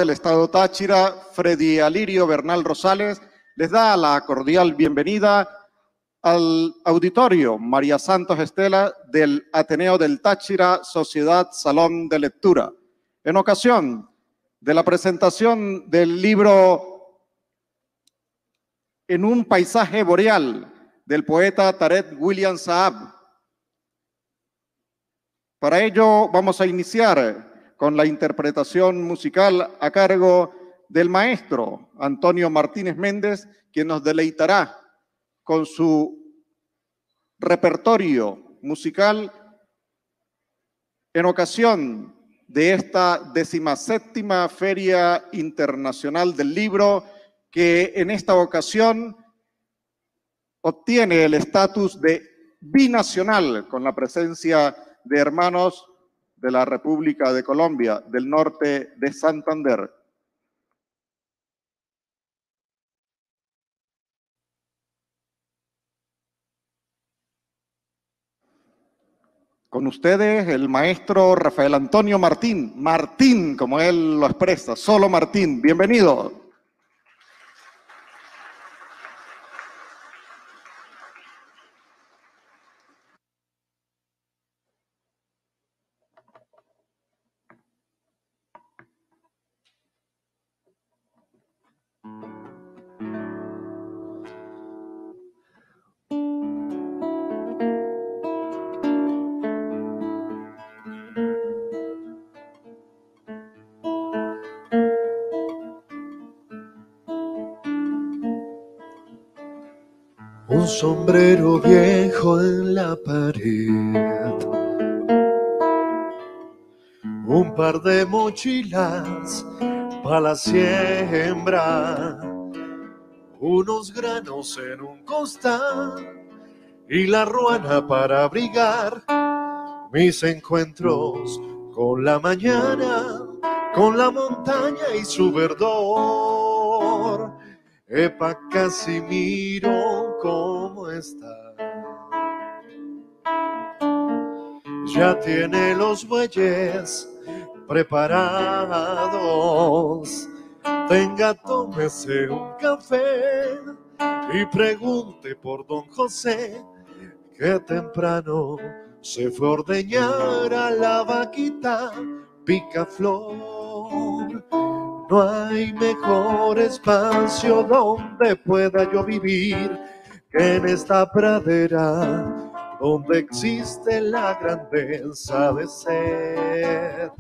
del Estado Táchira, Freddy Alirio Bernal Rosales, les da la cordial bienvenida al auditorio María Santos Estela del Ateneo del Táchira, Sociedad Salón de Lectura, en ocasión de la presentación del libro En un paisaje boreal del poeta Tarek William Saab. Para ello vamos a iniciar con la interpretación musical a cargo del maestro Antonio Martínez Méndez, quien nos deleitará con su repertorio musical en ocasión de esta 17ª Feria Internacional del Libro, que en esta ocasión obtiene el estatus de binacional con la presencia de hermanos de la República de Colombia, del norte de Santander. Con ustedes el maestro Rafael Antonio Martín, Martín como él lo expresa, solo Martín, bienvenido. Un sombrero viejo en la pared, un par de mochilas para la siembra, unos granos en un costal y la ruana para abrigar mis encuentros con la mañana, con la montaña y su verdor. Epa, Casimiro, ¿cómo está? Ya tiene los bueyes preparados. Venga, tómese un café y pregunte por don José, que temprano se fue a ordeñar a la vaquita Picaflor. No hay mejor espacio donde pueda yo vivir que en esta pradera donde existe la grandeza de ser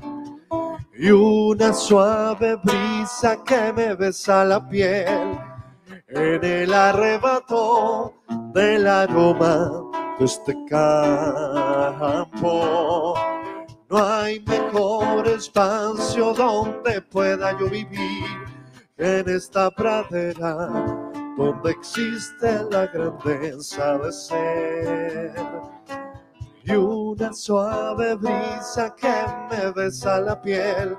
y una suave brisa que me besa la piel en el arrebato del aroma de este campo. No hay mejor espacio donde pueda yo vivir que en esta pradera donde existe la grandeza de ser y una suave brisa que me besa la piel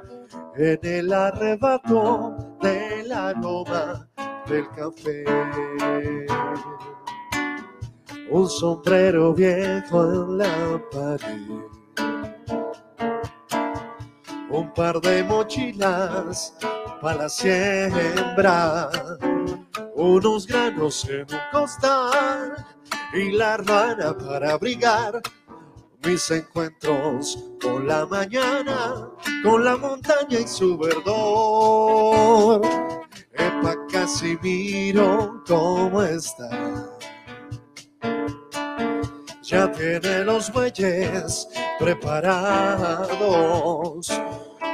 en el arrebato del aroma del café. Un sombrero viejo en la pared, un par de mochilas para la siembra, unos granos en un costal y la rana para abrigar mis encuentros con la mañana, con la montaña y su verdor. Epa, Casimiro, ¿cómo está? Ya tiene los bueyes preparados.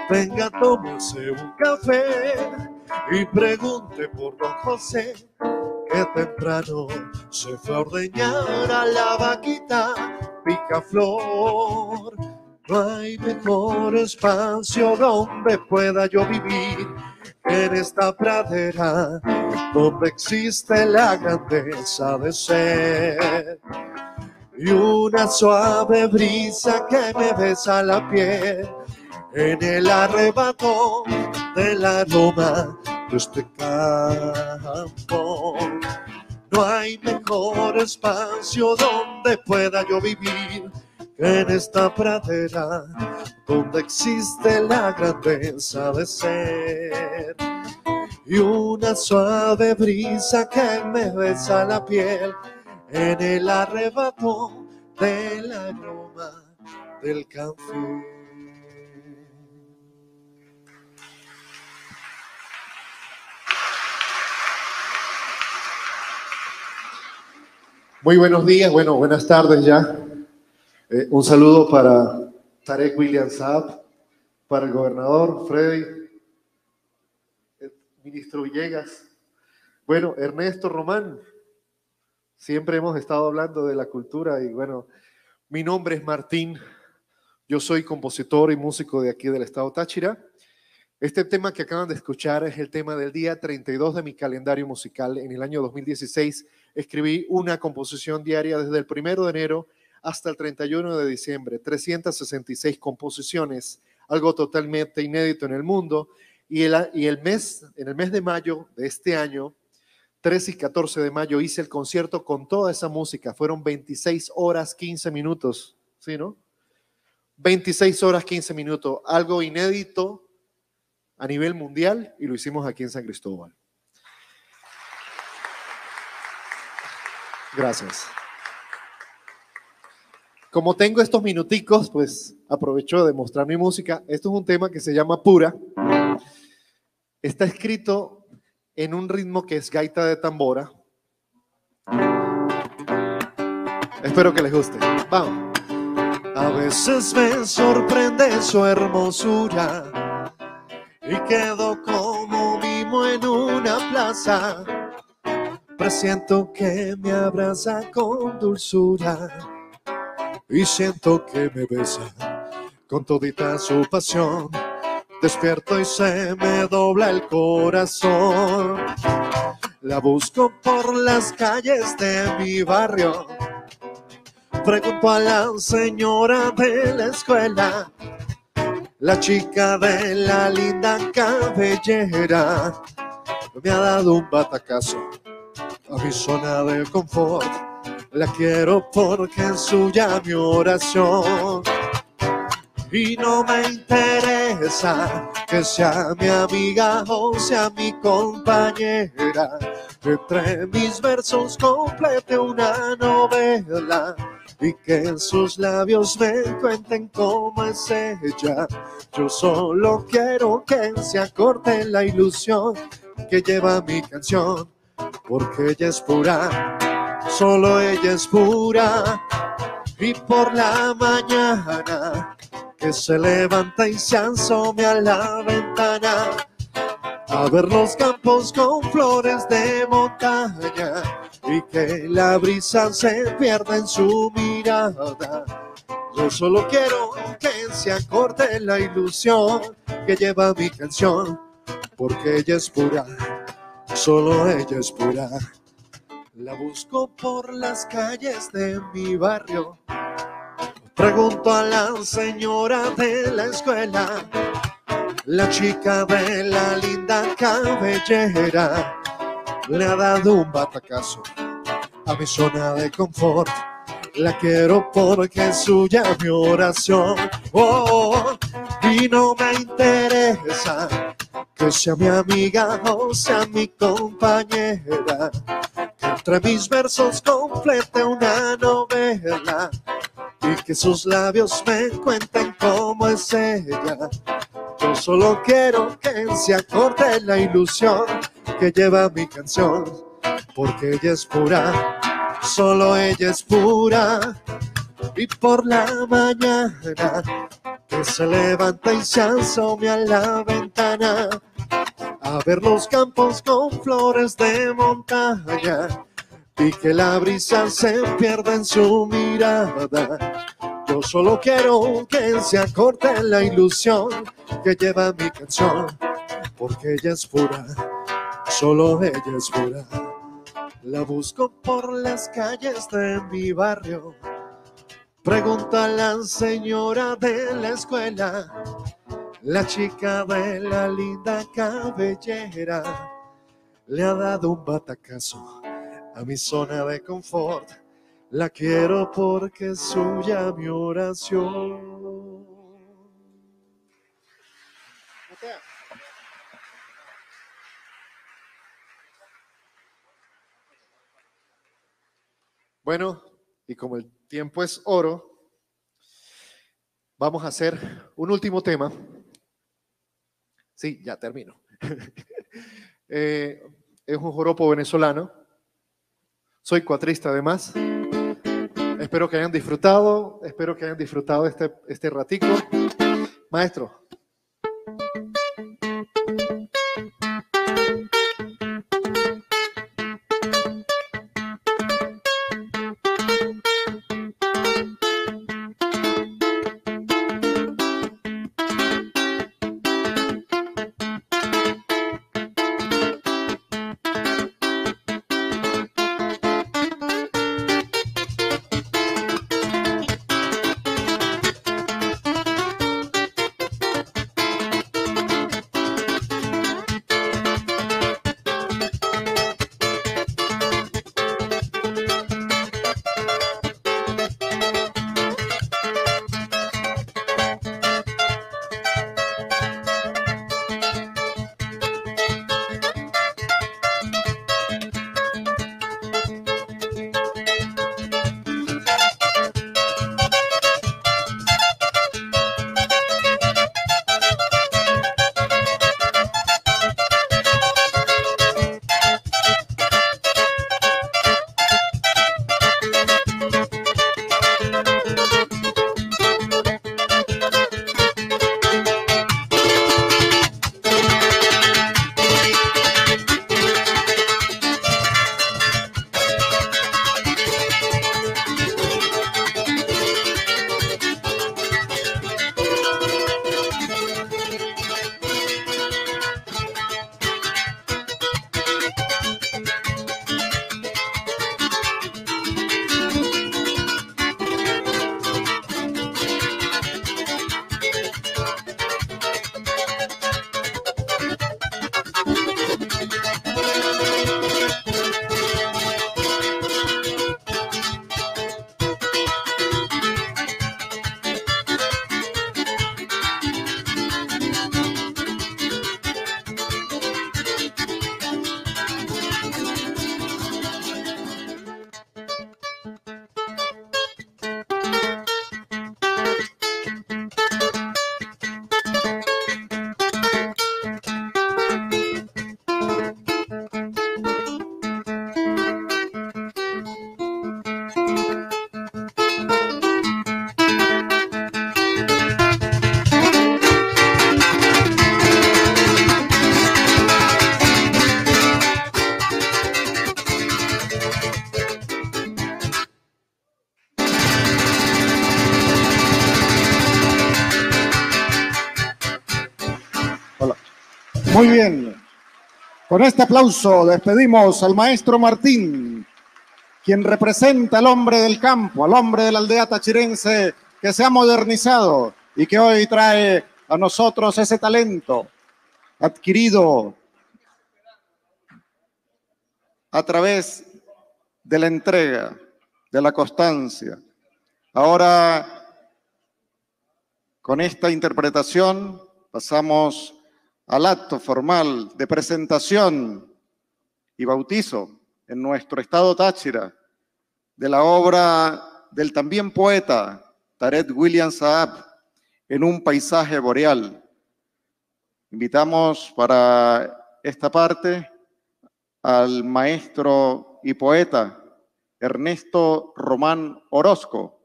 Venga, tómese un café y pregunte por don José, que temprano se fue a ordeñar a la vaquita Picaflor. No hay mejor espacio donde pueda yo vivir que en esta pradera donde existe la grandeza de ser y una suave brisa que me besa la piel en el arrebato del aroma de este campo. No hay mejor espacio donde pueda yo vivir en esta pradera donde existe la grandeza de ser. Y una suave brisa que me besa la piel en el arrebato del aroma del café. Muy buenos días, bueno, buenas tardes ya. Un saludo para Tarek William Saab, para el gobernador Freddy, el ministro Villegas. Bueno, Ernesto Román, siempre hemos estado hablando de la cultura y bueno, mi nombre es Martín, yo soy compositor y músico de aquí del estado Táchira. Este tema que acaban de escuchar es el tema del día 32 de mi calendario musical. En el año 2016 escribí una composición diaria desde el 1 de enero hasta el 31 de diciembre, 366 composiciones, algo totalmente inédito en el mundo. Y en el mes de mayo de este año, 13 y 14 de mayo, hice el concierto con toda esa música. Fueron 26 horas 15 minutos, ¿sí, no? 26 horas 15 minutos, algo inédito a nivel mundial, y lo hicimos aquí en San Cristóbal. Gracias. Como tengo estos minuticos, pues aprovecho de mostrar mi música. Esto es un tema que se llama Pura. Está escrito en un ritmo que es gaita de tambora. Espero que les guste. Vamos. A veces me sorprende su hermosura y quedo como mimo en una plaza. Presiento que me abraza con dulzura y siento que me besa con todita su pasión. Despierto y se me dobla el corazón. La busco por las calles de mi barrio. Pregunto a la señora de la escuela, la chica de la linda cabellera. Me ha dado un batacazo a mi zona de confort. La quiero porque es suya mi oración. Y no me interesa que sea mi amiga o sea mi compañera. Entre mis versos complete una novela y que en sus labios me cuenten cómo es ella. Yo solo quiero que se acorte la ilusión que lleva mi canción, porque ella es pura, solo ella es pura. Y por la mañana que se levanta y se asome a la ventana a ver los campos con flores de montaña y que la brisa se pierda en su mirada. Yo solo quiero que se acorte la ilusión que lleva mi canción, porque ella es pura, solo ella es pura. La busco por las calles de mi barrio. Pregunto a la señora de la escuela, la chica de la linda cabellera. Le ha dado un batacazo a mi zona de confort. La quiero porque es suya mi oración. Oh, y no me interesa que sea mi amiga o sea mi compañera. Que entre mis versos complete una novela y que sus labios me cuenten cómo es ella. Yo solo quiero que se acorte la ilusión que lleva mi canción, porque ella es pura, solo ella es pura. Y por la mañana que se levanta y se asome a la ventana a ver los campos con flores de montaña y que la brisa se pierda en su mirada. Yo solo quiero que se acorte la ilusión que lleva mi canción, porque ella es pura, solo ella es pura. La busco por las calles de mi barrio. Pregunto a la señora de la escuela, la chica de la linda cabellera. Le ha dado un batacazo a mi zona de confort. La quiero porque es suya mi oración. Bueno, y como el tiempo es oro, vamos a hacer un último tema. Sí, ya termino. Es un joropo venezolano. Soy cuatrista además. Espero que hayan disfrutado este ratico. Maestro. Muy bien. Con este aplauso despedimos al maestro Martín, quien representa al hombre del campo, al hombre de la aldea tachirense que se ha modernizado y que hoy trae a nosotros ese talento adquirido a través de la entrega, de la constancia. Ahora, con esta interpretación, pasamos al acto formal de presentación y bautizo en nuestro estado Táchira de la obra del también poeta Tarek William Saab, En un paisaje boreal. Invitamos para esta parte al maestro y poeta Ernesto Román Orozco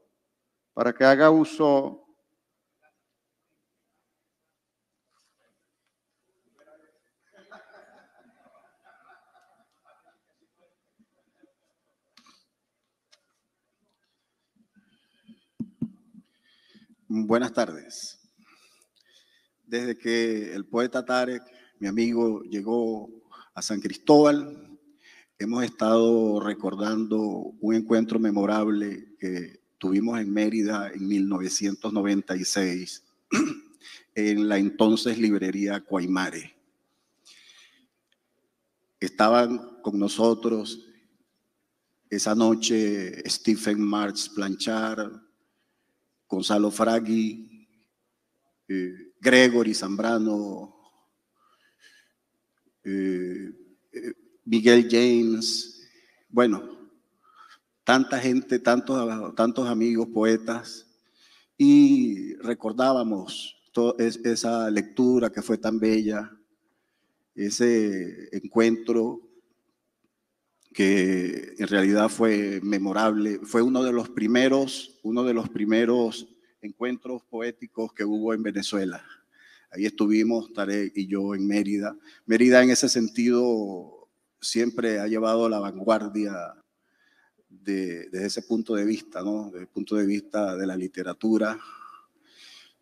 para que haga uso . Buenas tardes. Desde que el poeta Tarek, mi amigo, llegó a San Cristóbal, hemos estado recordando un encuentro memorable que tuvimos en Mérida en 1996, en la entonces librería Cuaymare. Estaban con nosotros Esa noche Stephen Marx Blanchard, Gonzalo Fragui, Gregory Zambrano, Miguel James, bueno, tanta gente, tantos amigos, poetas, y recordábamos esa lectura que fue tan bella, ese encuentro que en realidad fue memorable, fue uno de los primeros encuentros poéticos que hubo en Venezuela. Ahí estuvimos Tarek y yo en Mérida. Mérida en ese sentido siempre ha llevado la vanguardia desde ese punto de vista, ¿no? Desde el punto de vista de la literatura.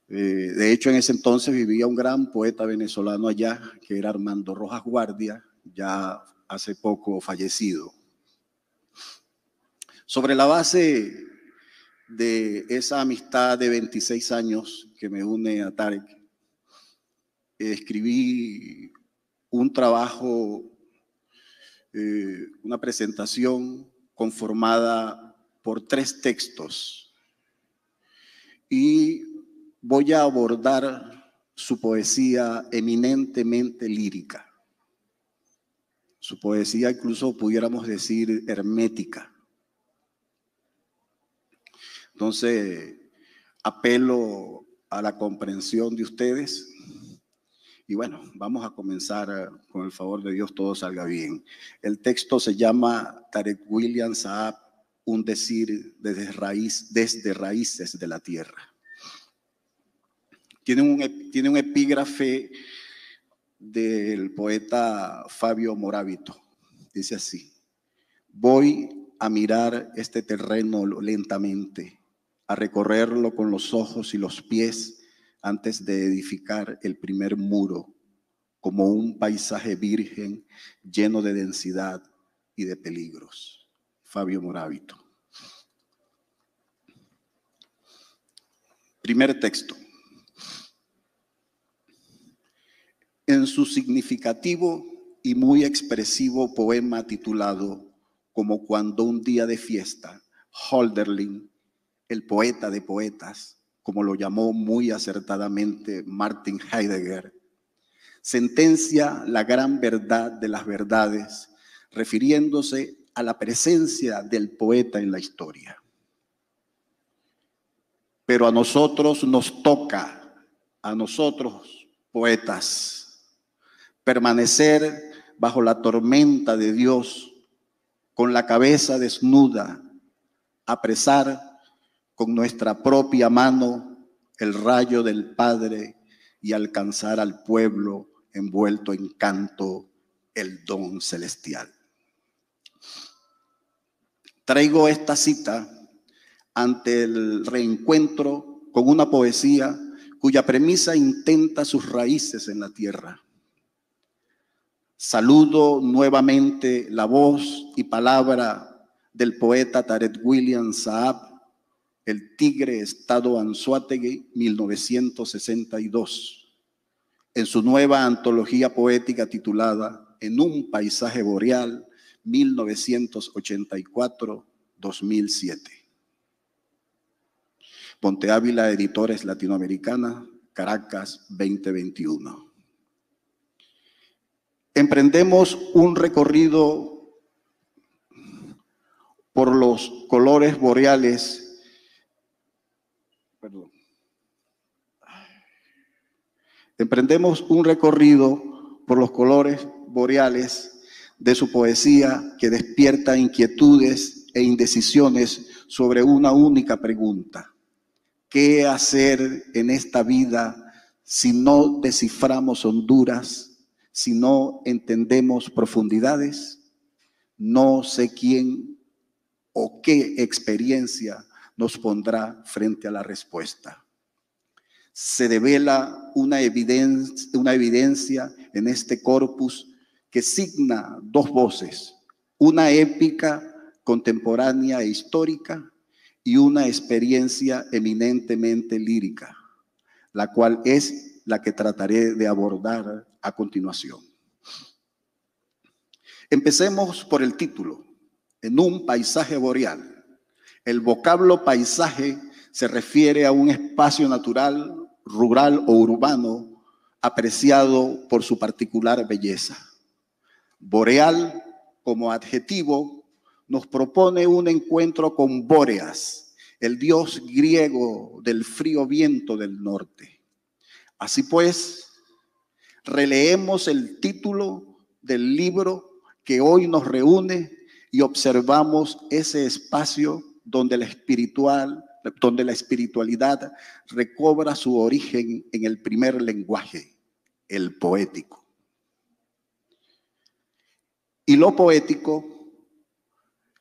De hecho, en ese entonces vivía un gran poeta venezolano allá, que era Armando Rojas Guardia, ya hace poco fallecido. Sobre la base de esa amistad de 26 años que me une a Tarek, escribí un trabajo, una presentación conformada por 3 textos, y voy a abordar su poesía eminentemente lírica. Su poesía incluso pudiéramos decir hermética. Entonces, apelo a la comprensión de ustedes y bueno, vamos a comenzar con el favor de Dios, todo salga bien. El texto se llama Tarek William Saab, un decir desde raíces de la tierra. Tiene un epígrafe del poeta Fabio Moravito. Dice así: voy a mirar este terreno lentamente, a recorrerlo con los ojos y los pies antes de edificar el primer muro, como un paisaje virgen lleno de densidad y de peligros. Fabio Moravito. Primer texto. En su significativo y muy expresivo poema titulado Como cuando un día de fiesta, Hölderlin, el poeta de poetas, como lo llamó muy acertadamente Martin Heidegger, sentencia la gran verdad de las verdades, refiriéndose a la presencia del poeta en la historia. Pero a nosotros nos toca, a nosotros poetas, permanecer bajo la tormenta de Dios, con la cabeza desnuda, apresar con nuestra propia mano el rayo del Padre y alcanzar al pueblo envuelto en canto el don celestial. Traigo esta cita ante el reencuentro con una poesía cuya premisa intenta sus raíces en la tierra. Saludo nuevamente la voz y palabra del poeta Tarek William Saab, El Tigre, Estado Anzoátegui, 1962, en su nueva antología poética titulada En un paisaje boreal, 1984-2007. Ponte Ávila, Editores Latinoamericana, Caracas, 2021. Emprendemos un recorrido por los colores boreales. Emprendemos un recorrido por los colores boreales de su poesía que despierta inquietudes e indecisiones sobre una única pregunta: ¿qué hacer en esta vida si no desciframos honduras? Si no entendemos profundidades, no sé quién o qué experiencia nos pondrá frente a la respuesta. Se devela una evidencia en este corpus que signa 2 voces, una épica, contemporánea e histórica, y una experiencia eminentemente lírica, la cual es la que trataré de abordar a continuación. Empecemos por el título, en un paisaje boreal. El vocablo paisaje se refiere a un espacio natural, rural o urbano apreciado por su particular belleza. Boreal, como adjetivo, nos propone un encuentro con Bóreas, el dios griego del frío viento del norte. Así pues, releemos el título del libro que hoy nos reúne y observamos ese espacio donde la espiritualidad recobra su origen en el primer lenguaje, el poético. Y lo poético,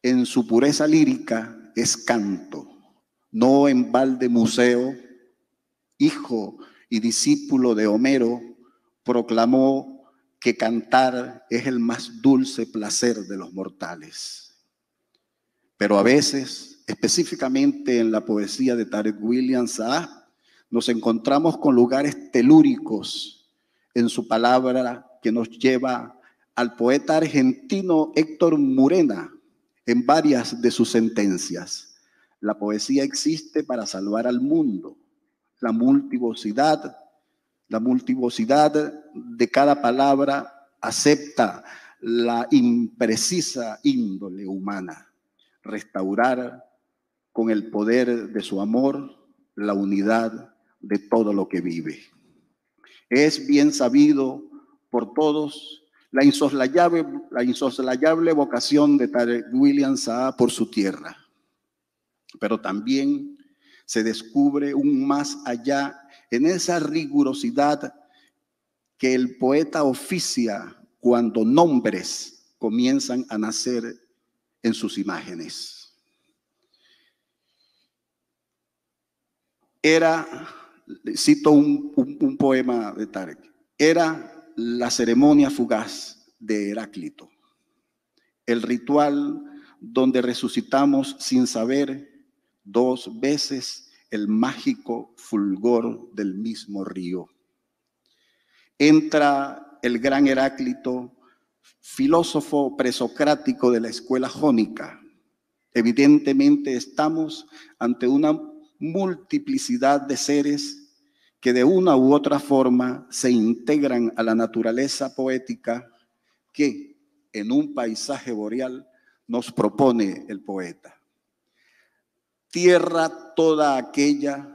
en su pureza lírica, es canto, no en balde Museo, hijo y discípulo de Homero, proclamó que cantar es el más dulce placer de los mortales. Pero a veces, específicamente en la poesía de Tarek William Saah, nos encontramos con lugares telúricos en su palabra que nos lleva al poeta argentino Héctor Murena en varias de sus sentencias. La poesía existe para salvar al mundo. La multivocidad de cada palabra acepta la imprecisa índole humana. Restaurar con el poder de su amor la unidad de todo lo que vive. Es bien sabido por todos la insoslayable vocación de Tarek William Saah por su tierra, pero también se descubre un más allá en esa rigurosidad que el poeta oficia cuando nombres comienzan a nacer en sus imágenes. Cito un poema de Tarek, era la ceremonia fugaz de Heráclito, el ritual donde resucitamos sin saber 2 veces el mágico fulgor del mismo río. Entra el gran Heráclito, filósofo presocrático de la escuela jónica. Evidentemente estamos ante una multiplicidad de seres que de una u otra forma se integran a la naturaleza poética que en un paisaje boreal nos propone el poeta. Tierra toda aquella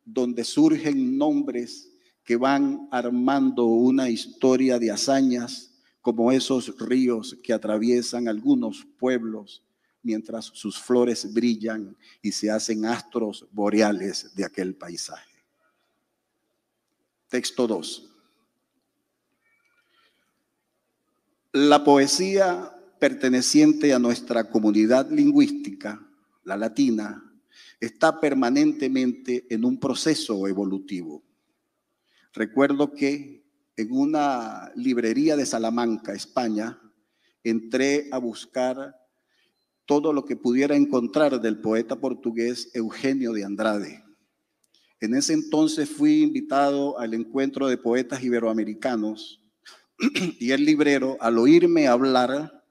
donde surgen nombres que van armando una historia de hazañas como esos ríos que atraviesan algunos pueblos mientras sus flores brillan y se hacen astros boreales de aquel paisaje. Texto 2. La poesía perteneciente a nuestra comunidad lingüística, la latina, está permanentemente en un proceso evolutivo. Recuerdo que en una librería de Salamanca, España, entré a buscar todo lo que pudiera encontrar del poeta portugués Eugenio de Andrade. En ese entonces fui invitado al encuentro de poetas iberoamericanos y el librero, al oírme hablar,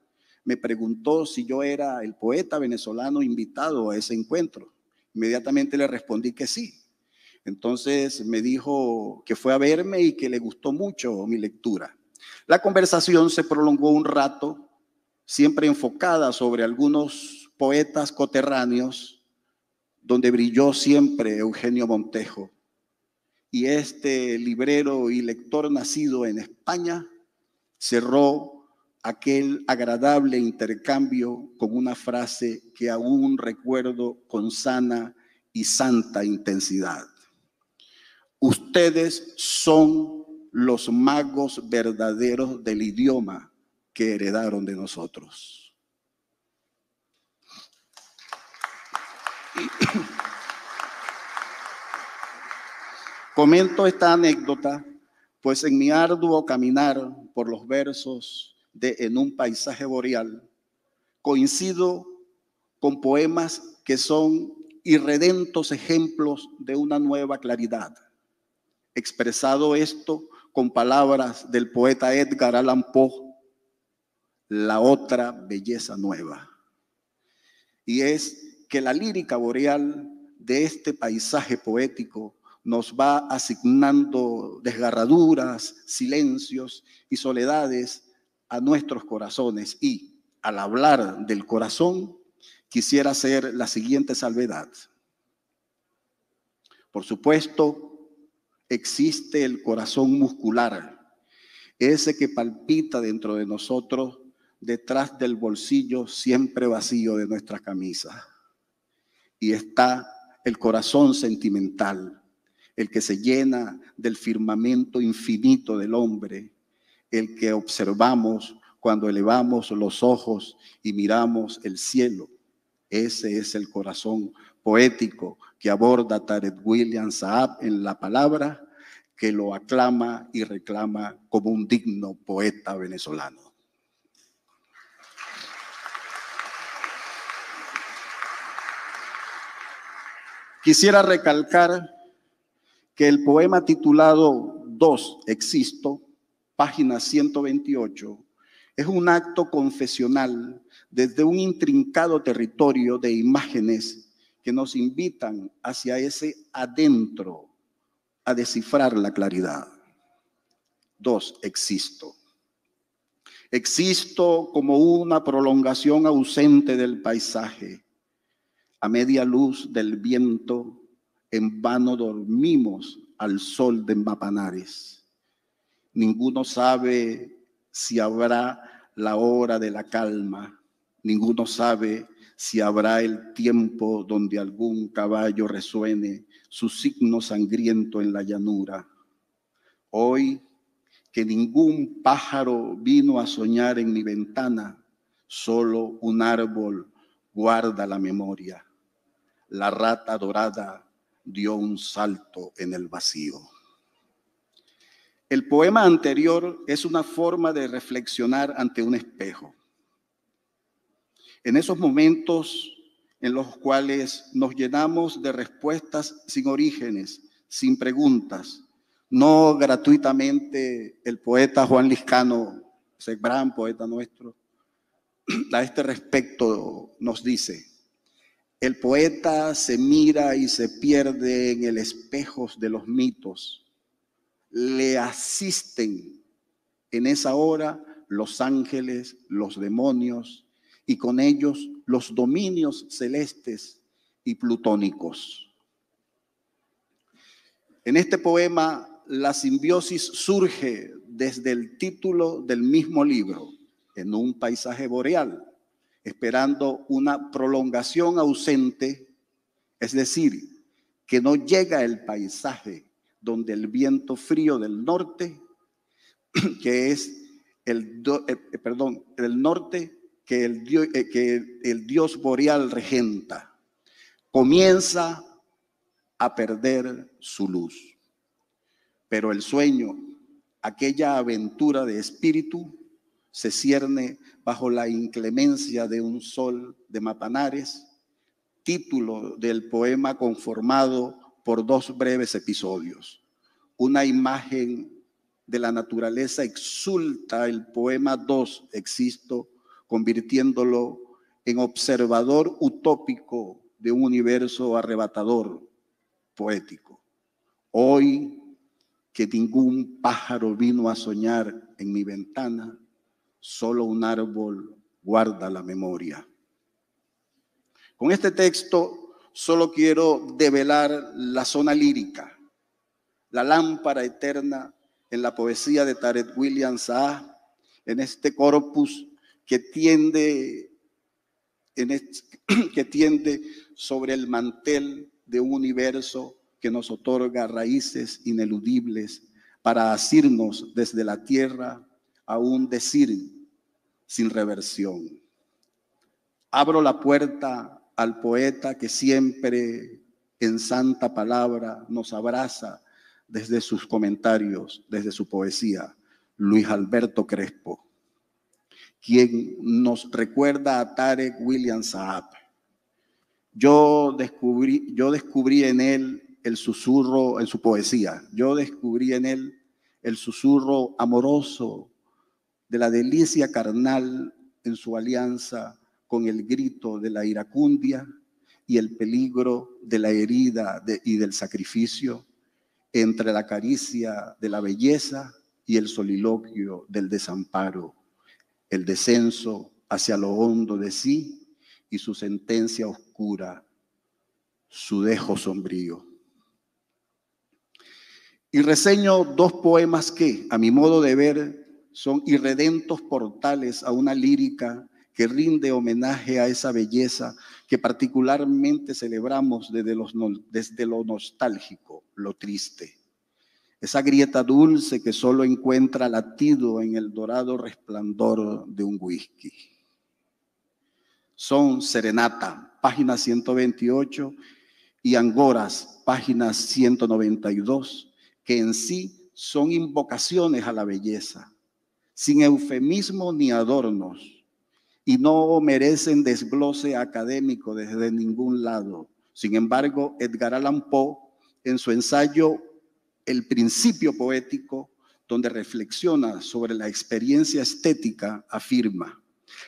me preguntó si yo era el poeta venezolano invitado a ese encuentro. Inmediatamente le respondí que sí. Entonces me dijo que fue a verme y que le gustó mucho mi lectura. La conversación se prolongó un rato, siempre enfocada sobre algunos poetas coterráneos, donde brilló siempre Eugenio Montejo. Y este librero y lector nacido en España cerró aquel agradable intercambio con una frase que aún recuerdo con sana y santa intensidad. Ustedes son los magos verdaderos del idioma que heredaron de nosotros. Comento esta anécdota, pues en mi arduo caminar por los versos de En un paisaje boreal, coincido con poemas que son irredentos ejemplos de una nueva claridad. Expresado esto con palabras del poeta Edgar Allan Poe, la otra belleza nueva. y es que la lírica boreal de este paisaje poético nos va asignando desgarraduras, silencios y soledades a nuestros corazones. Y al hablar del corazón, quisiera hacer la siguiente salvedad. Por supuesto, existe el corazón muscular, ese que palpita dentro de nosotros, detrás del bolsillo siempre vacío de nuestra camisa. Y está el corazón sentimental, el que se llena del firmamento infinito del hombre, el que observamos cuando elevamos los ojos y miramos el cielo. Ese es el corazón poético que aborda Tarek William Saab en La Palabra, que lo aclama y reclama como un digno poeta venezolano. Quisiera recalcar que el poema titulado Dos Existo, página 128, es un acto confesional desde un intrincado territorio de imágenes que nos invitan hacia ese adentro a descifrar la claridad. Dos, existo. Existo como una prolongación ausente del paisaje. A media luz del viento, en vano dormimos al sol de Mapanares. Ninguno sabe si habrá la hora de la calma. Ninguno sabe si habrá el tiempo donde algún caballo resuene su signo sangriento en la llanura. Hoy que ningún pájaro vino a soñar en mi ventana, solo un árbol guarda la memoria. La rata dorada dio un salto en el vacío. El poema anterior es una forma de reflexionar ante un espejo. En esos momentos en los cuales nos llenamos de respuestas sin orígenes, sin preguntas, no gratuitamente el poeta Juan Liscano, ese gran poeta nuestro, a este respecto nos dice: el poeta se mira y se pierde en el espejo de los mitos. Le asisten en esa hora los ángeles, los demonios y con ellos los dominios celestes y plutónicos. En este poema la simbiosis surge desde el título del mismo libro, En un paisaje boreal, esperando una prolongación ausente, es decir, que no llega el paisaje donde el viento frío del norte, que es el norte que el dios boreal regenta, comienza a perder su luz. Pero el sueño, aquella aventura de espíritu, se cierne bajo la inclemencia de un sol de Mapanares, título del poema conformado por dos breves episodios. Una imagen de la naturaleza exulta el poema Dos Existo, convirtiéndolo en observador utópico de un universo arrebatador, poético. Hoy que ningún pájaro vino a soñar en mi ventana, solo un árbol guarda la memoria. Con este texto solo quiero develar la zona lírica, la lámpara eterna en la poesía de Tarek William Saab, en este corpus que tiende sobre el mantel de un universo que nos otorga raíces ineludibles para asirnos desde la tierra a un decir sin reversión. Abro la puerta al poeta que siempre en santa palabra nos abraza desde sus comentarios, desde su poesía, Luis Alberto Crespo, quien nos recuerda a Tarek William Saab. Yo descubrí en él el susurro, en su poesía, yo descubrí en él el susurro amoroso de la delicia carnal en su alianza con el grito de la iracundia y el peligro de la herida y del sacrificio, entre la caricia de la belleza y el soliloquio del desamparo, el descenso hacia lo hondo de sí y su sentencia oscura, su dejo sombrío. Y reseño dos poemas que, a mi modo de ver, son irredentos portales a una lírica que rinde homenaje a esa belleza que particularmente celebramos desde lo nostálgico, lo triste. Esa grieta dulce que solo encuentra latido en el dorado resplandor de un whisky. Son Serenata, página 128, y Angoras, página 192, que en sí son invocaciones a la belleza, sin eufemismo ni adornos, y no merecen desglose académico desde ningún lado. Sin embargo, Edgar Allan Poe, en su ensayo El principio poético, donde reflexiona sobre la experiencia estética, afirma: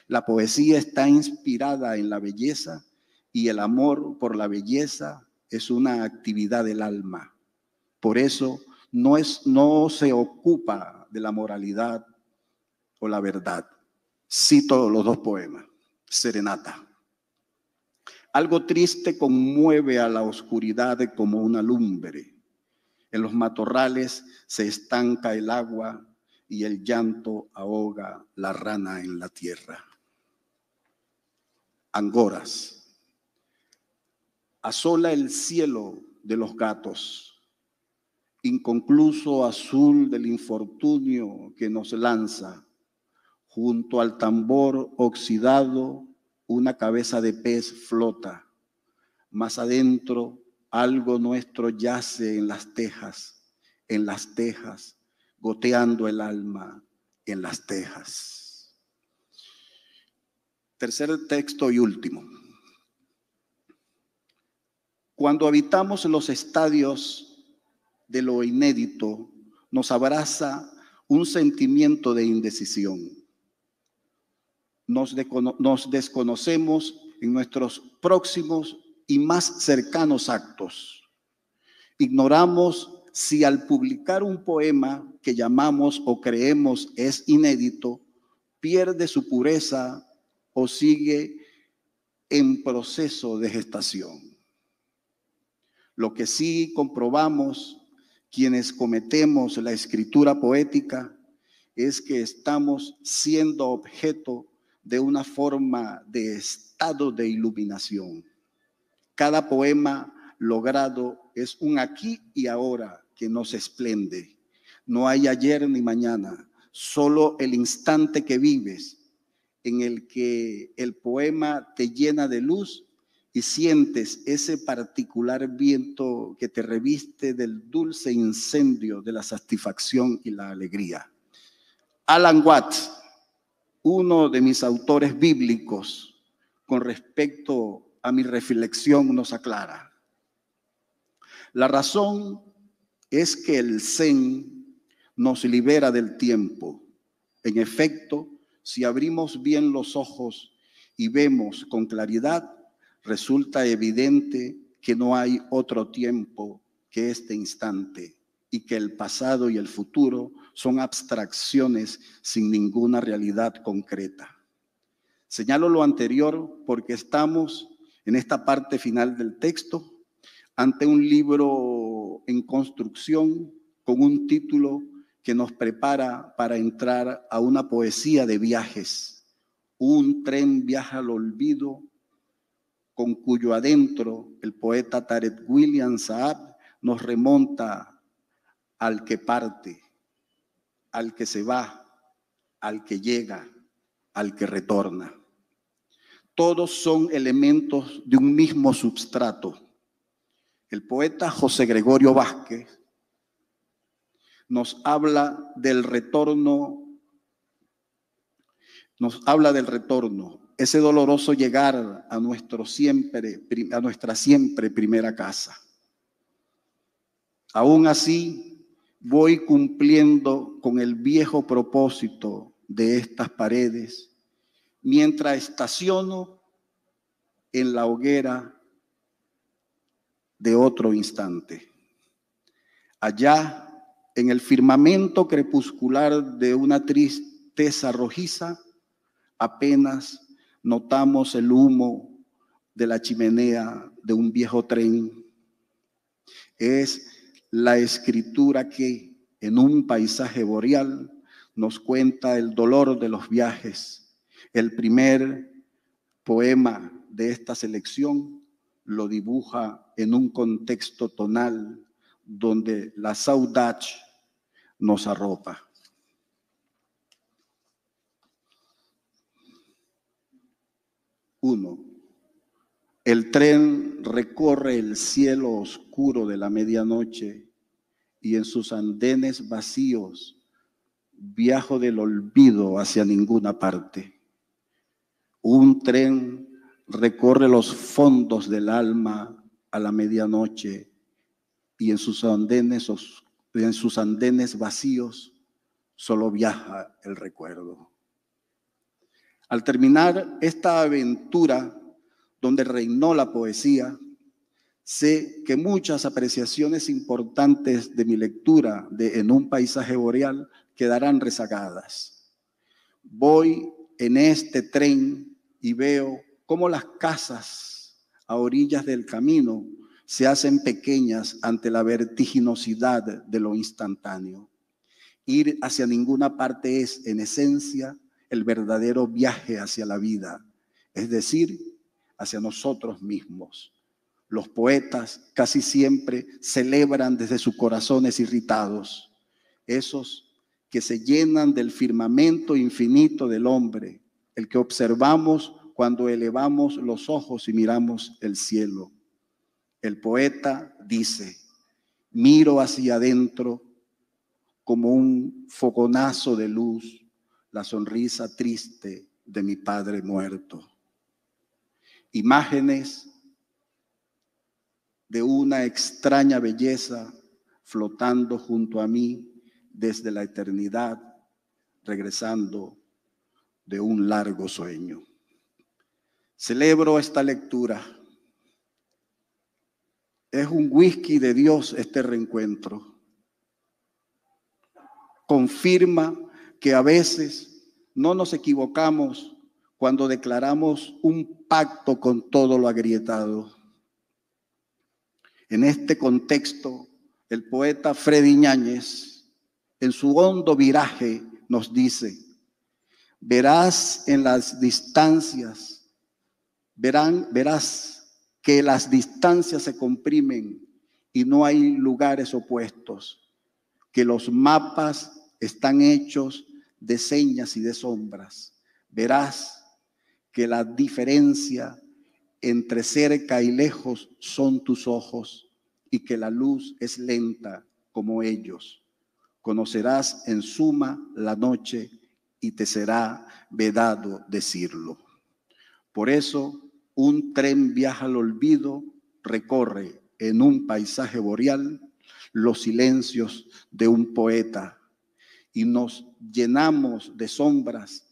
la poesía está inspirada en la belleza y el amor por la belleza es una actividad del alma. Por eso no se ocupa de la moralidad o la verdad. Cito los dos poemas. Serenata. Algo triste conmueve a la oscuridad como una lumbre. En los matorrales se estanca el agua y el llanto ahoga la rana en la tierra. Angoras. Asola el cielo de los gatos, inconcluso azul del infortunio que nos lanza. Junto al tambor oxidado, una cabeza de pez flota. Más adentro, algo nuestro yace en las tejas, goteando el alma en las tejas. Tercer texto y último. Cuando habitamos los estadios de lo inédito, nos abraza un sentimiento de indecisión. Nos desconocemos en nuestros próximos y más cercanos actos. Ignoramos si al publicar un poema que llamamos o creemos es inédito, pierde su pureza o sigue en proceso de gestación. Lo que sí comprobamos quienes cometemos la escritura poética es que estamos siendo objeto de una forma de estado de iluminación. Cada poema logrado es un aquí y ahora que nos esplende. No hay ayer ni mañana, solo el instante que vives, en el que el poema te llena de luz y sientes ese particular viento que te reviste del dulce incendio de la satisfacción y la alegría. Alan Watts, uno de mis autores bíblicos, con respecto a mi reflexión, nos aclara: la razón es que el Zen nos libera del tiempo. En efecto, si abrimos bien los ojos y vemos con claridad, resulta evidente que no hay otro tiempo que este instante y que el pasado y el futuro son abstracciones sin ninguna realidad concreta. Señalo lo anterior porque estamos en esta parte final del texto ante un libro en construcción con un título que nos prepara para entrar a una poesía de viajes. Un tren viaja al olvido, con cuyo adentro el poeta Tarek William Saab nos remonta al que parte, al que se va, al que llega, al que retorna. Todos son elementos de un mismo substrato. El poeta José Gregorio Vázquez nos habla del retorno, ese doloroso llegar a nuestra siempre primera casa. Aún así, voy cumpliendo con el viejo propósito de estas paredes, mientras estaciono en la hoguera de otro instante. Allá, en el firmamento crepuscular de una tristeza rojiza, apenas notamos el humo de la chimenea de un viejo tren. Es la escritura que, en un paisaje boreal, nos cuenta el dolor de los viajes. El primer poema de esta selección lo dibuja en un contexto tonal donde la saudade nos arropa. Uno. El tren recorre el cielo oscuro de la medianoche y en sus andenes vacíos viajo del olvido hacia ninguna parte. Un tren recorre los fondos del alma a la medianoche y en sus andenes vacíos solo viaja el recuerdo. Al terminar esta aventura donde reinó la poesía, sé que muchas apreciaciones importantes de mi lectura de En un paisaje boreal quedarán rezagadas. Voy en este tren y veo cómo las casas a orillas del camino se hacen pequeñas ante la vertiginosidad de lo instantáneo. Ir hacia ninguna parte es, en esencia, el verdadero viaje hacia la vida, es decir, hacia nosotros mismos. Los poetas casi siempre celebran desde sus corazones irritados, esos que se llenan del firmamento infinito del hombre, el que observamos cuando elevamos los ojos y miramos el cielo. El poeta dice: miro hacia adentro como un fogonazo de luz, la sonrisa triste de mi padre muerto. Imágenes de una extraña belleza flotando junto a mí desde la eternidad, regresando de un largo sueño. Celebro esta lectura. Es un whisky de Dios este reencuentro. Confirma que a veces no nos equivocamos cuando declaramos un pacto con todo lo agrietado. En este contexto, el poeta Freddy Ñáñez, en su hondo viraje, nos dice: verás que las distancias se comprimen y no hay lugares opuestos, que los mapas están hechos de señas y de sombras. Verás que la diferencia entre cerca y lejos son tus ojos y que la luz es lenta como ellos. Conocerás en suma la noche y te será vedado decirlo. Por eso, un tren viaja al olvido, recorre en un paisaje boreal los silencios de un poeta y nos llenamos de sombras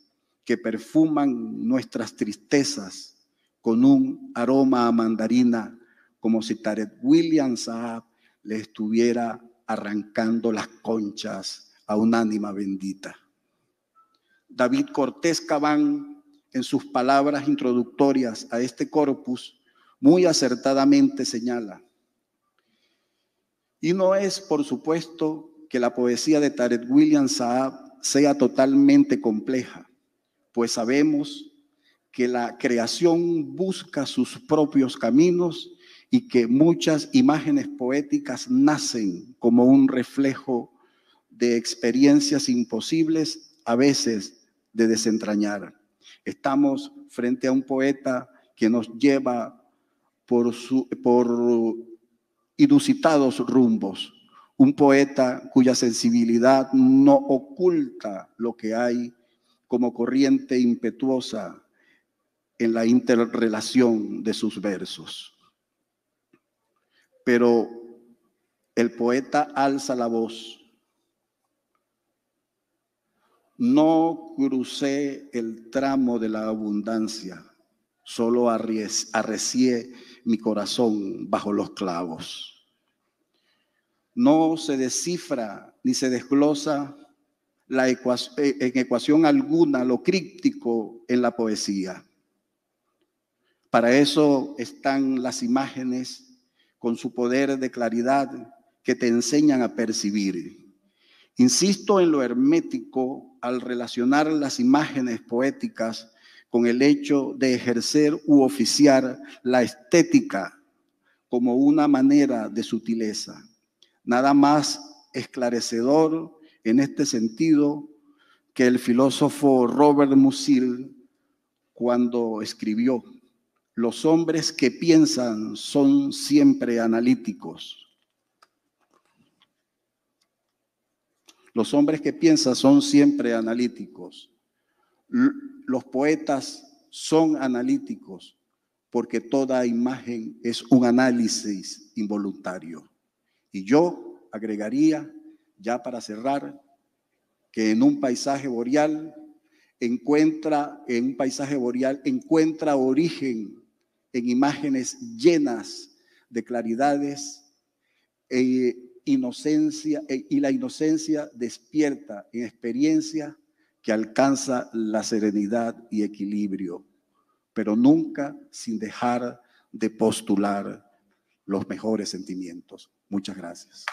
que perfuman nuestras tristezas con un aroma a mandarina, como si Tarek William Saab le estuviera arrancando las conchas a un ánima bendita. David Cortés Cabán, en sus palabras introductorias a este corpus, muy acertadamente señala: y no es, por supuesto, que la poesía de Tarek William Saab sea totalmente compleja, pues sabemos que la creación busca sus propios caminos y que muchas imágenes poéticas nacen como un reflejo de experiencias imposibles, a veces de desentrañar. Estamos frente a un poeta que nos lleva por inusitados rumbos, un poeta cuya sensibilidad no oculta lo que hay como corriente impetuosa en la interrelación de sus versos. Pero el poeta alza la voz. No crucé el tramo de la abundancia, solo arrecié mi corazón bajo los clavos. No se descifra ni se desglosa en ecuación alguna lo críptico en la poesía. Para eso están las imágenes con su poder de claridad que te enseñan a percibir. Insisto en lo hermético al relacionar las imágenes poéticas con el hecho de ejercer u oficiar la estética como una manera de sutileza. Nada más esclarecedor en este sentido que el filósofo Robert Musil cuando escribió: los hombres que piensan son siempre analíticos. Los hombres que piensan son siempre analíticos. Los poetas son analíticos porque toda imagen es un análisis involuntario. Y yo agregaría, ya para cerrar, que en un paisaje boreal encuentra origen en imágenes llenas de claridades inocencia, y la inocencia despierta en experiencia que alcanza la serenidad y equilibrio, pero nunca sin dejar de postular los mejores sentimientos. Muchas gracias.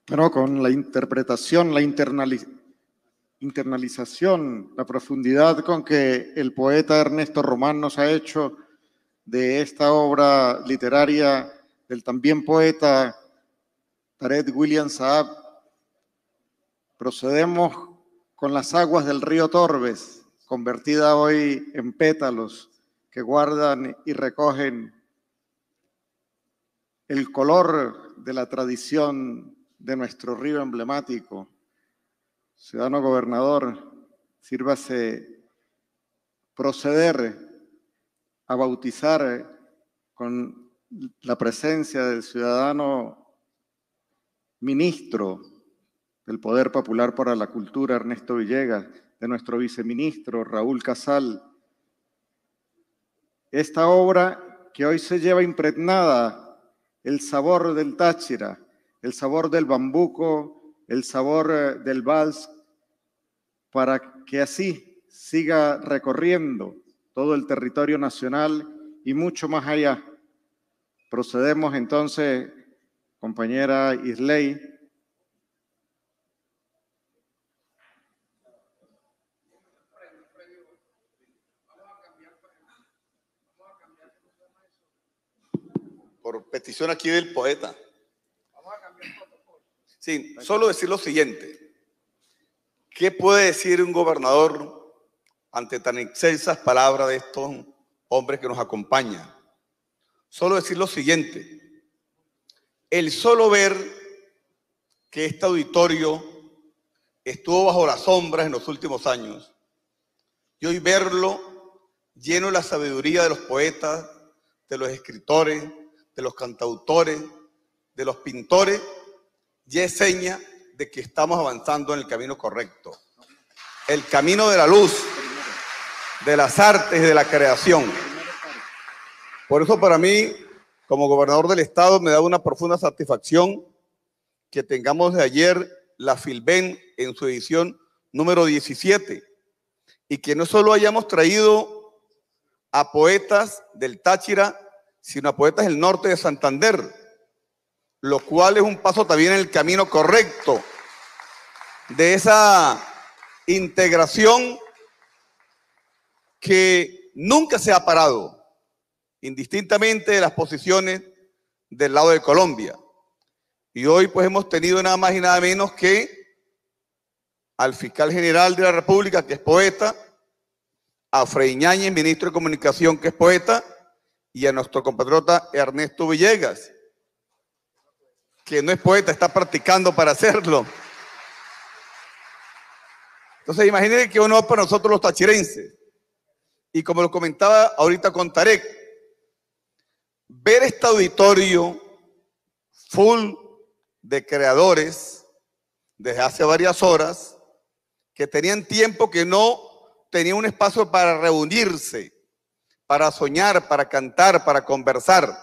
Bueno, con la interpretación, la internalización, la profundidad con que el poeta Ernesto Román nos ha hecho de esta obra literaria del también poeta Tarek William Saab, procedemos con las aguas del río Torbes, convertida hoy en pétalos que guardan y recogen el color de la tradición de nuestro río emblemático. Ciudadano gobernador, sírvase proceder a bautizar con la presencia del ciudadano ministro del Poder Popular para la Cultura, Ernesto Villegas, de nuestro viceministro, Raúl Casal, esta obra que hoy se lleva impregnada el sabor del Táchira, el sabor del bambuco, el sabor del vals, para que así siga recorriendo todo el territorio nacional y mucho más allá. Procedemos entonces, compañera Isley. Por petición aquí del poeta. Sí, solo decir lo siguiente. ¿Qué puede decir un gobernador ante tan excelsas palabras de estos hombres que nos acompañan? Solo decir lo siguiente. El solo ver que este auditorio estuvo bajo las sombras en los últimos años y hoy verlo lleno de la sabiduría de los poetas, de los escritores, de los cantautores, de los pintores, ya es seña de que estamos avanzando en el camino correcto. El camino de la luz, de las artes y de la creación. Por eso para mí, como gobernador del estado, me da una profunda satisfacción que tengamos de ayer la Filben en su edición número 17 y que no solo hayamos traído a poetas del Táchira, sino a poetas del norte de Santander, lo cual es un paso también en el camino correcto de esa integración que nunca se ha parado, indistintamente de las posiciones del lado de Colombia. Y hoy pues hemos tenido nada más y nada menos que al fiscal general de la República, que es poeta, a Frei Ñáñez, ministro de Comunicación, que es poeta, y a nuestro compatriota Ernesto Villegas, que no es poeta, está practicando para hacerlo. Entonces, imagínense qué honor para nosotros los tachirenses. Y como lo comentaba ahorita con Tarek, ver este auditorio full de creadores desde hace varias horas que tenían tiempo que no tenían un espacio para reunirse, para soñar, para cantar, para conversar.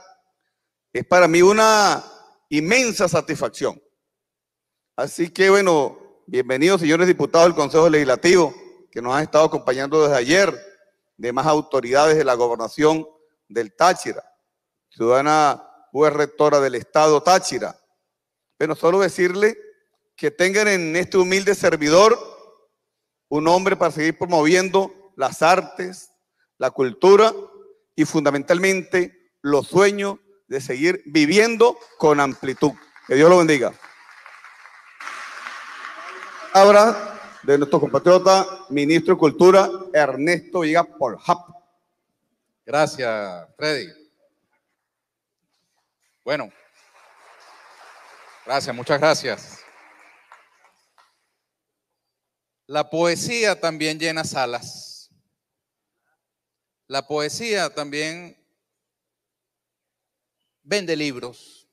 Es para mí una inmensa satisfacción. Así que bueno, bienvenidos señores diputados del Consejo Legislativo que nos han estado acompañando desde ayer, demás autoridades de la gobernación del Táchira, ciudadana juez rectora del Estado Táchira. Bueno, solo decirle que tengan en este humilde servidor un hombre para seguir promoviendo las artes, la cultura y fundamentalmente los sueños de seguir viviendo con amplitud. Que Dios lo bendiga. Ahora de nuestro compatriota, ministro de Cultura, Ernesto Villegas Poljap. Gracias, Freddy. Bueno, gracias, muchas gracias. La poesía también llena salas. La poesía también vende libros.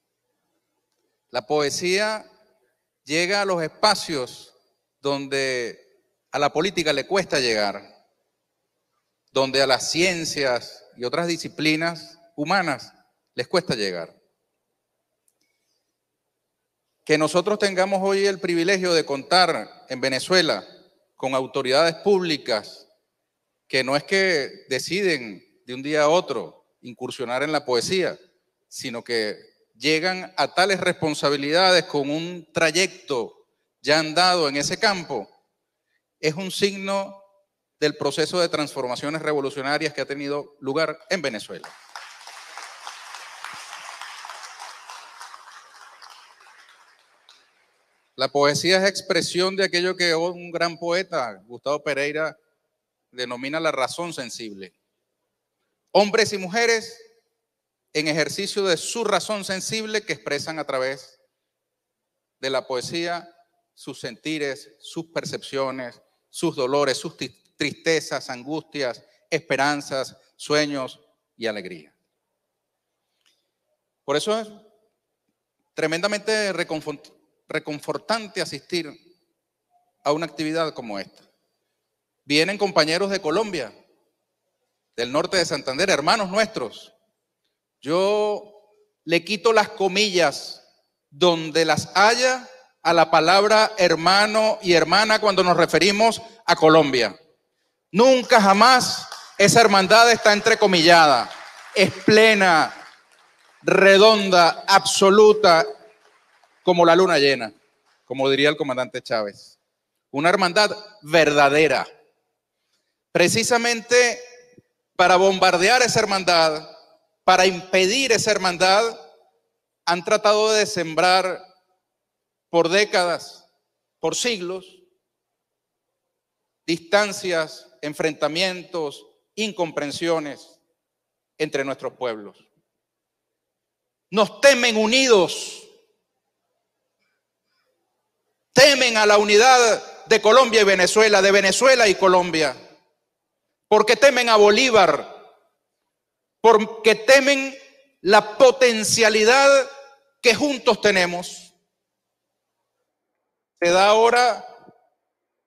La poesía llega a los espacios donde a la política le cuesta llegar, donde a las ciencias y otras disciplinas humanas les cuesta llegar. Que nosotros tengamos hoy el privilegio de contar en Venezuela con autoridades públicas que no es que deciden de un día a otro incursionar en la poesía, sino que llegan a tales responsabilidades con un trayecto ya andado en ese campo, es un signo del proceso de transformaciones revolucionarias que ha tenido lugar en Venezuela. La poesía es expresión de aquello que un gran poeta, Gustavo Pereira, denomina la razón sensible. Hombres y mujeres en ejercicio de su razón sensible que expresan a través de la poesía sus sentires, sus percepciones, sus dolores, sus tristezas, angustias, esperanzas, sueños y alegría. Por eso es tremendamente reconfortante asistir a una actividad como esta. Vienen compañeros de Colombia, del norte de Santander, hermanos nuestros. Yo le quito las comillas donde las haya a la palabra hermano y hermana cuando nos referimos a Colombia. Nunca jamás esa hermandad está entrecomillada, es plena, redonda, absoluta, como la luna llena, como diría el comandante Chávez. Una hermandad verdadera. Precisamente para bombardear esa hermandad, para impedir esa hermandad, han tratado de sembrar por décadas, por siglos, distancias, enfrentamientos, incomprensiones entre nuestros pueblos. Nos temen unidos, temen a la unidad de Colombia y Venezuela, de Venezuela y Colombia, porque temen a Bolívar, porque temen la potencialidad que juntos tenemos. Se da ahora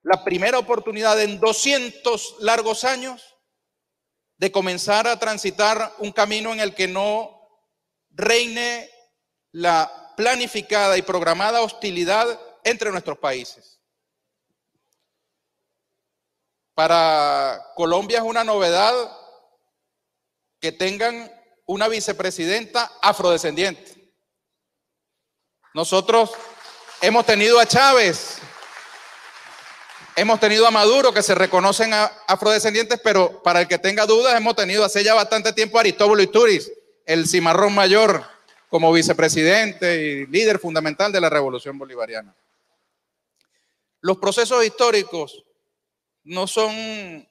la primera oportunidad en 200 largos años de comenzar a transitar un camino en el que no reine la planificada y programada hostilidad entre nuestros países. Para Colombia es una novedad que tengan una vicepresidenta afrodescendiente. Nosotros hemos tenido a Chávez, hemos tenido a Maduro, que se reconocen afrodescendientes, pero para el que tenga dudas, hemos tenido hace ya bastante tiempo a Aristóbulo Isturiz, el cimarrón mayor, como vicepresidente y líder fundamental de la Revolución Bolivariana. Los procesos históricos no son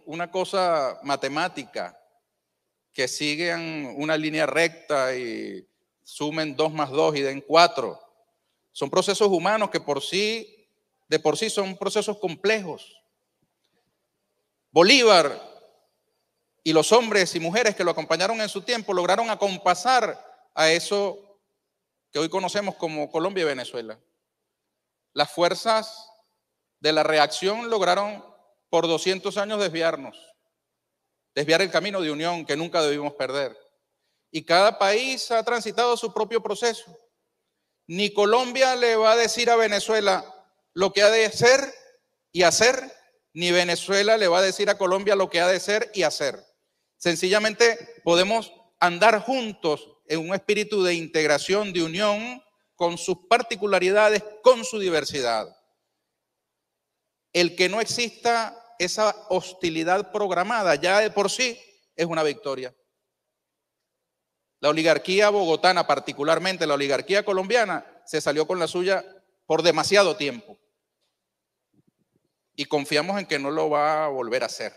una cosa matemática que siguen una línea recta y sumen 2 más 2 y den 4. Son procesos humanos que de por sí son procesos complejos. Bolívar y los hombres y mujeres que lo acompañaron en su tiempo lograron acompasar a eso que hoy conocemos como Colombia y Venezuela. Las fuerzas de la reacción lograron por 200 años desviar el camino de unión que nunca debimos perder. Y cada país ha transitado su propio proceso. Ni Colombia le va a decir a Venezuela lo que ha de ser y hacer, ni Venezuela le va a decir a Colombia lo que ha de ser y hacer. Sencillamente podemos andar juntos en un espíritu de integración, de unión, con sus particularidades, con su diversidad. El que no exista esa hostilidad programada ya de por sí es una victoria. La oligarquía bogotana, particularmente la oligarquía colombiana, se salió con la suya por demasiado tiempo. Y confiamos en que no lo va a volver a hacer.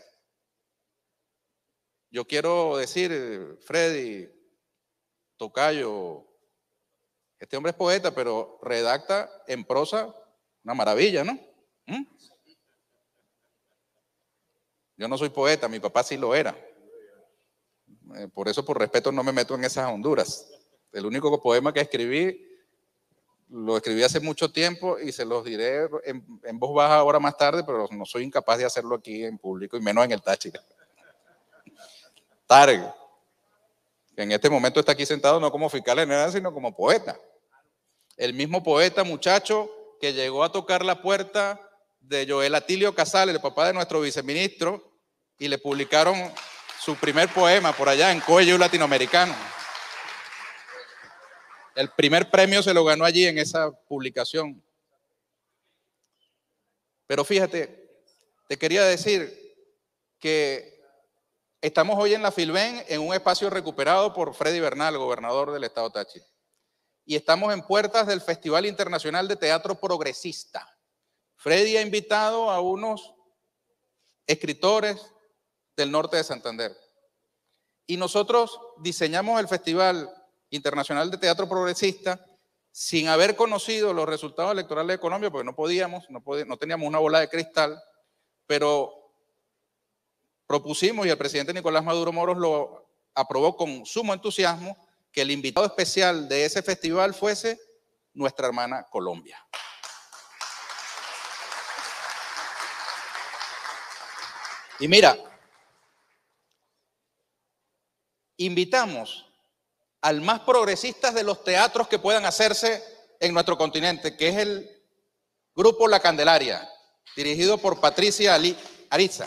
Yo quiero decir, Freddy, tocayo, este hombre es poeta, pero redacta en prosa una maravilla, ¿no? Yo no soy poeta, mi papá sí lo era. Por eso, por respeto, no me meto en esas honduras. El único poema que escribí, lo escribí hace mucho tiempo y se los diré en voz baja ahora más tarde, pero no soy incapaz de hacerlo aquí en público y menos en el Táchira. Tarek, que en este momento está aquí sentado no como fiscal general, sino como poeta. El mismo poeta, muchacho, que llegó a tocar la puerta de Joel Atilio Casale, el papá de nuestro viceministro, y le publicaron su primer poema por allá en Cuello Latinoamericano. El primer premio se lo ganó allí en esa publicación. Pero fíjate, te quería decir que estamos hoy en la Filben en un espacio recuperado por Freddy Bernal, gobernador del estado Táchira. Y estamos en puertas del Festival Internacional de Teatro Progresista. Freddy ha invitado a unos escritores del norte de Santander. Y nosotros diseñamos el Festival Internacional de Teatro Progresista sin haber conocido los resultados electorales de Colombia, porque no teníamos una bola de cristal, pero propusimos, y el presidente Nicolás Maduro Moros lo aprobó con sumo entusiasmo, que el invitado especial de ese festival fuese nuestra hermana Colombia. Y mira, invitamos al más progresista de los teatros que puedan hacerse en nuestro continente, que es el Grupo La Candelaria, dirigido por Patricia Ariza.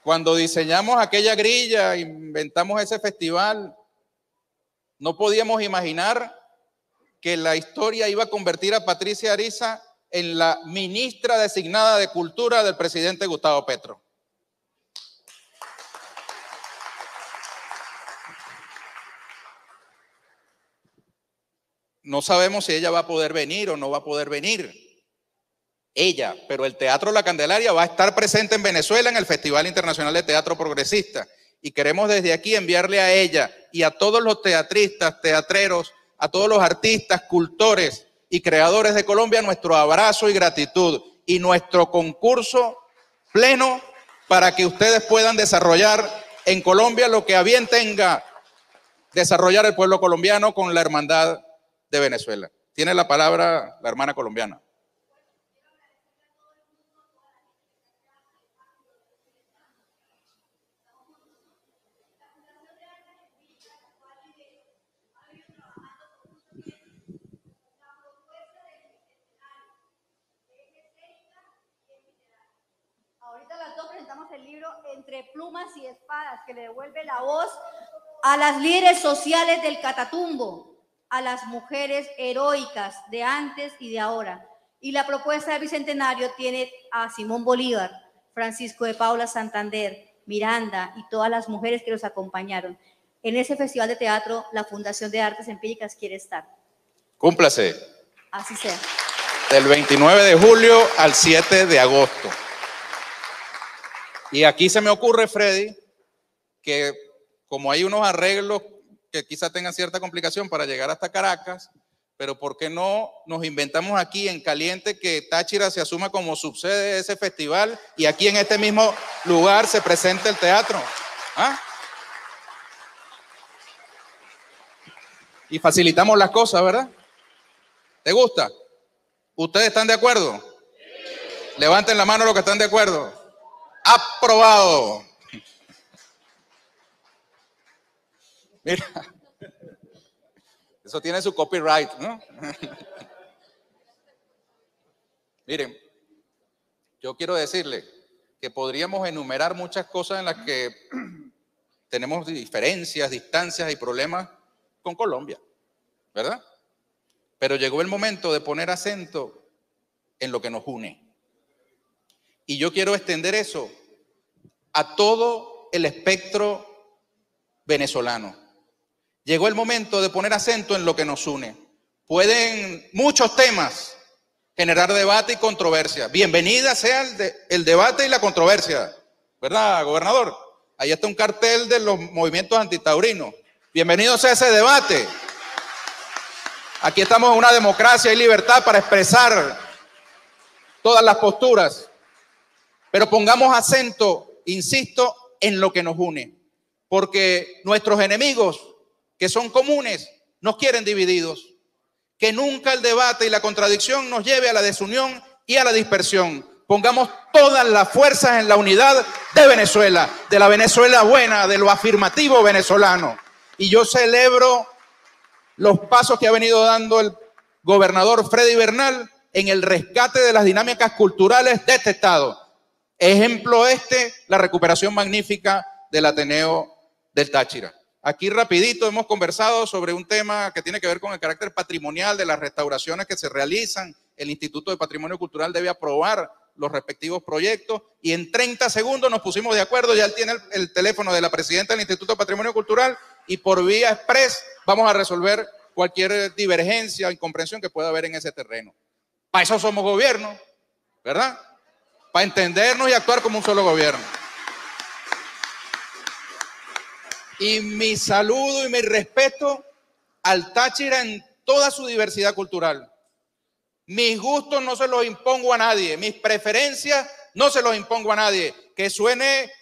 Cuando diseñamos aquella grilla, inventamos ese festival, no podíamos imaginar que la historia iba a convertir a Patricia Ariza en la ministra designada de Cultura del presidente Gustavo Petro. No sabemos si ella va a poder venir o no va a poder venir. Ella, pero el Teatro La Candelaria va a estar presente en Venezuela en el Festival Internacional de Teatro Progresista. Y queremos desde aquí enviarle a ella y a todos los teatristas, teatreros, a todos los artistas, cultores y creadores de Colombia nuestro abrazo y gratitud y nuestro concurso pleno para que ustedes puedan desarrollar en Colombia lo que a bien tenga desarrollar el pueblo colombiano con la hermandad de Venezuela. Tiene la palabra la hermana colombiana. Ahorita las dos presentamos el libro Entre Plumas y Espadas, que le devuelve la voz a las líderes sociales del Catatumbo, a las mujeres heroicas de antes y de ahora. Y la propuesta del Bicentenario tiene a Simón Bolívar, Francisco de Paula Santander, Miranda y todas las mujeres que los acompañaron. En ese festival de teatro, la Fundación de Artes Empíricas quiere estar. Cúmplase. Así sea. Del 29 de julio al 7 de agosto. Y aquí se me ocurre, Freddy, que como hay unos arreglos que quizá tengan cierta complicación para llegar hasta Caracas, pero ¿por qué no nos inventamos aquí en caliente que Táchira se asuma como subsede de ese festival y aquí en este mismo lugar se presente el teatro? ¿Ah? Y facilitamos las cosas, ¿verdad? ¿Te gusta? ¿Ustedes están de acuerdo? Levanten la mano los que están de acuerdo. Aprobado. Mira, eso tiene su copyright, ¿no? Miren, yo quiero decirle que podríamos enumerar muchas cosas en las que tenemos diferencias, distancias y problemas con Colombia, ¿verdad? Pero llegó el momento de poner acento en lo que nos une. Y yo quiero extender eso a todo el espectro venezolano. Llegó el momento de poner acento en lo que nos une. Pueden muchos temas generar debate y controversia. Bienvenida sea el debate y la controversia, ¿verdad, gobernador? Ahí está un cartel de los movimientos antitaurinos. Bienvenido sea ese debate. Aquí estamos en una democracia y libertad para expresar todas las posturas. Pero pongamos acento, insisto, en lo que nos une. Porque nuestros enemigos, que son comunes, nos quieren divididos. Que nunca el debate y la contradicción nos lleve a la desunión y a la dispersión. Pongamos todas las fuerzas en la unidad de Venezuela, de la Venezuela buena, de lo afirmativo venezolano. Y yo celebro los pasos que ha venido dando el gobernador Freddy Bernal en el rescate de las dinámicas culturales de este estado. Ejemplo la recuperación magnífica del Ateneo del Táchira. Aquí rapidito hemos conversado sobre un tema que tiene que ver con el carácter patrimonial de las restauraciones que se realizan. El Instituto de Patrimonio Cultural debe aprobar los respectivos proyectos y en 30 segundos nos pusimos de acuerdo. Ya él tiene el teléfono de la presidenta del Instituto de Patrimonio Cultural y por vía express vamos a resolver cualquier divergencia o incomprensión que pueda haber en ese terreno. Para eso somos gobierno, ¿verdad? Para entendernos y actuar como un solo gobierno. Y mi saludo y mi respeto al Táchira en toda su diversidad cultural. Mis gustos no se los impongo a nadie, mis preferencias no se los impongo a nadie. Que suene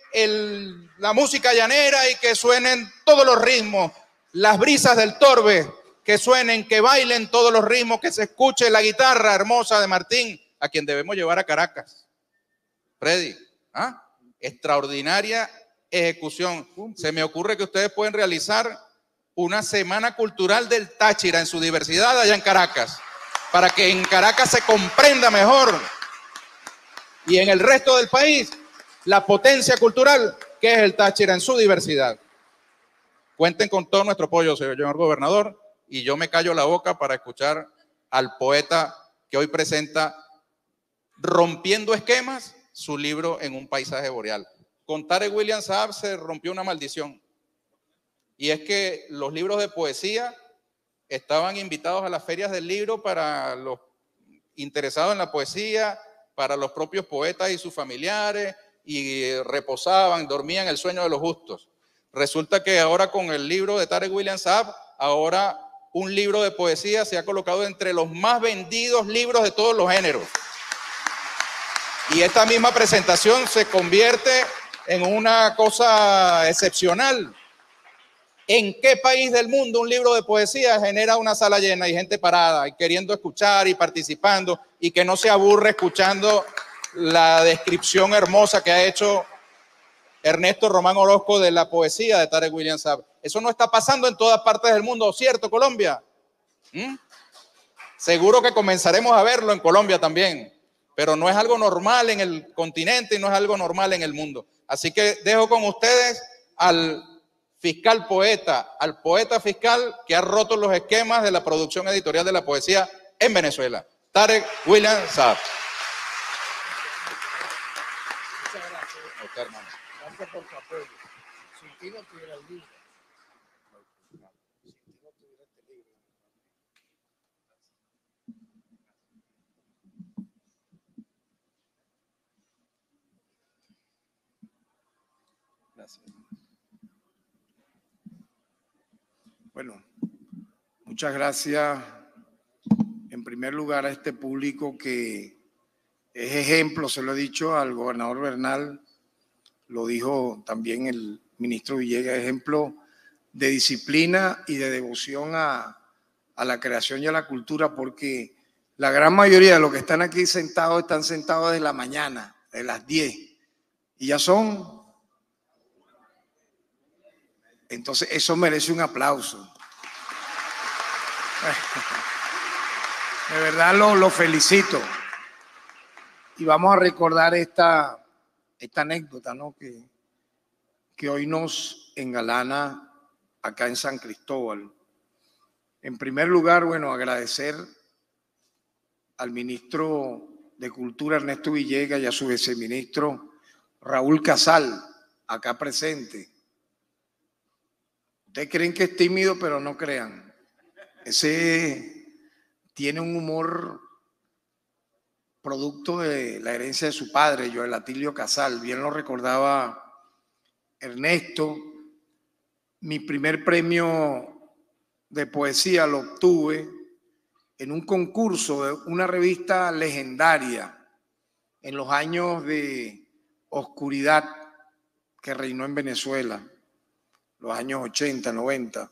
la música llanera y que suenen todos los ritmos, las brisas del torbe, que suenen, que bailen todos los ritmos, que se escuche la guitarra hermosa de Martín, a quien debemos llevar a Caracas. Freddy, extraordinaria ejecución. Se me ocurre que ustedes pueden realizar una semana cultural del Táchira en su diversidad allá en Caracas, para que en Caracas se comprenda mejor y en el resto del país la potencia cultural que es el Táchira en su diversidad. Cuenten con todo nuestro apoyo, señor gobernador, y yo me callo la boca para escuchar al poeta que hoy presenta Rompiendo Esquemas, su libro En un paisaje boreal. Con Tarek William Saab se rompió una maldición, y es que los libros de poesía estaban invitados a las ferias del libro para los interesados en la poesía, para los propios poetas y sus familiares, y reposaban, dormían el sueño de los justos. Resulta que ahora con el libro de Tarek William Saab, ahora un libro de poesía se ha colocado entre los más vendidos libros de todos los géneros. Y esta misma presentación se convierte en una cosa excepcional. ¿En qué país del mundo un libro de poesía genera una sala llena y gente parada y queriendo escuchar y participando y que no se aburre escuchando la descripción hermosa que ha hecho Ernesto Román Orozco de la poesía de Tarek William Saab? Eso no está pasando en todas partes del mundo, ¿cierto, Colombia? Seguro que comenzaremos a verlo en Colombia también, pero no es algo normal en el continente y no es algo normal en el mundo. Así que dejo con ustedes al fiscal poeta, al poeta fiscal que ha roto los esquemas de la producción editorial de la poesía en Venezuela, Tarek William Saab. Muchas gracias. Okay, hermano. Gracias por tu apoyo. Sin ti no tuviera el libro. Sin ti no tuviera este libro. Gracias. Bueno, muchas gracias en primer lugar a este público que es ejemplo, se lo he dicho al gobernador Bernal, lo dijo también el ministro Villegas, ejemplo de disciplina y de devoción a la creación y a la cultura, porque la gran mayoría de los que están aquí sentados están sentados desde la mañana, de las 10, y ya son. Entonces eso merece un aplauso. De verdad lo felicito. Y vamos a recordar esta anécdota, ¿no? que hoy nos engalana acá en San Cristóbal. En primer lugar, bueno, agradecer al ministro de Cultura, Ernesto Villegas, y a su viceministro, Raúl Casal, acá presente. Ustedes creen que es tímido, pero no crean. Ese tiene un humor producto de la herencia de su padre, Joel Atilio Casal. Bien lo recordaba Ernesto. Mi primer premio de poesía lo obtuve en un concurso de una revista legendaria en los años de oscuridad que reinó en Venezuela, los años 80, 90.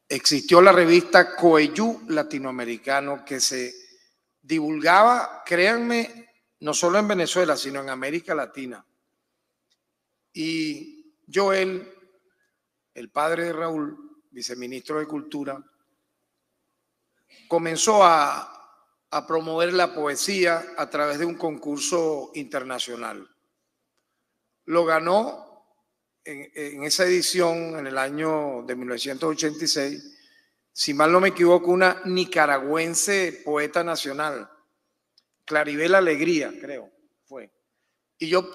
Existió la revista Coeyú Latinoamericano, que se divulgaba, créanme, no solo en Venezuela, sino en América Latina. Y Joel, el padre de Raúl, viceministro de Cultura, comenzó a promover la poesía a través de un concurso internacional. Lo ganó en esa edición, en el año de 1986, si mal no me equivoco, una nicaragüense poeta nacional, Claribel Alegría, creo, fue. Y yo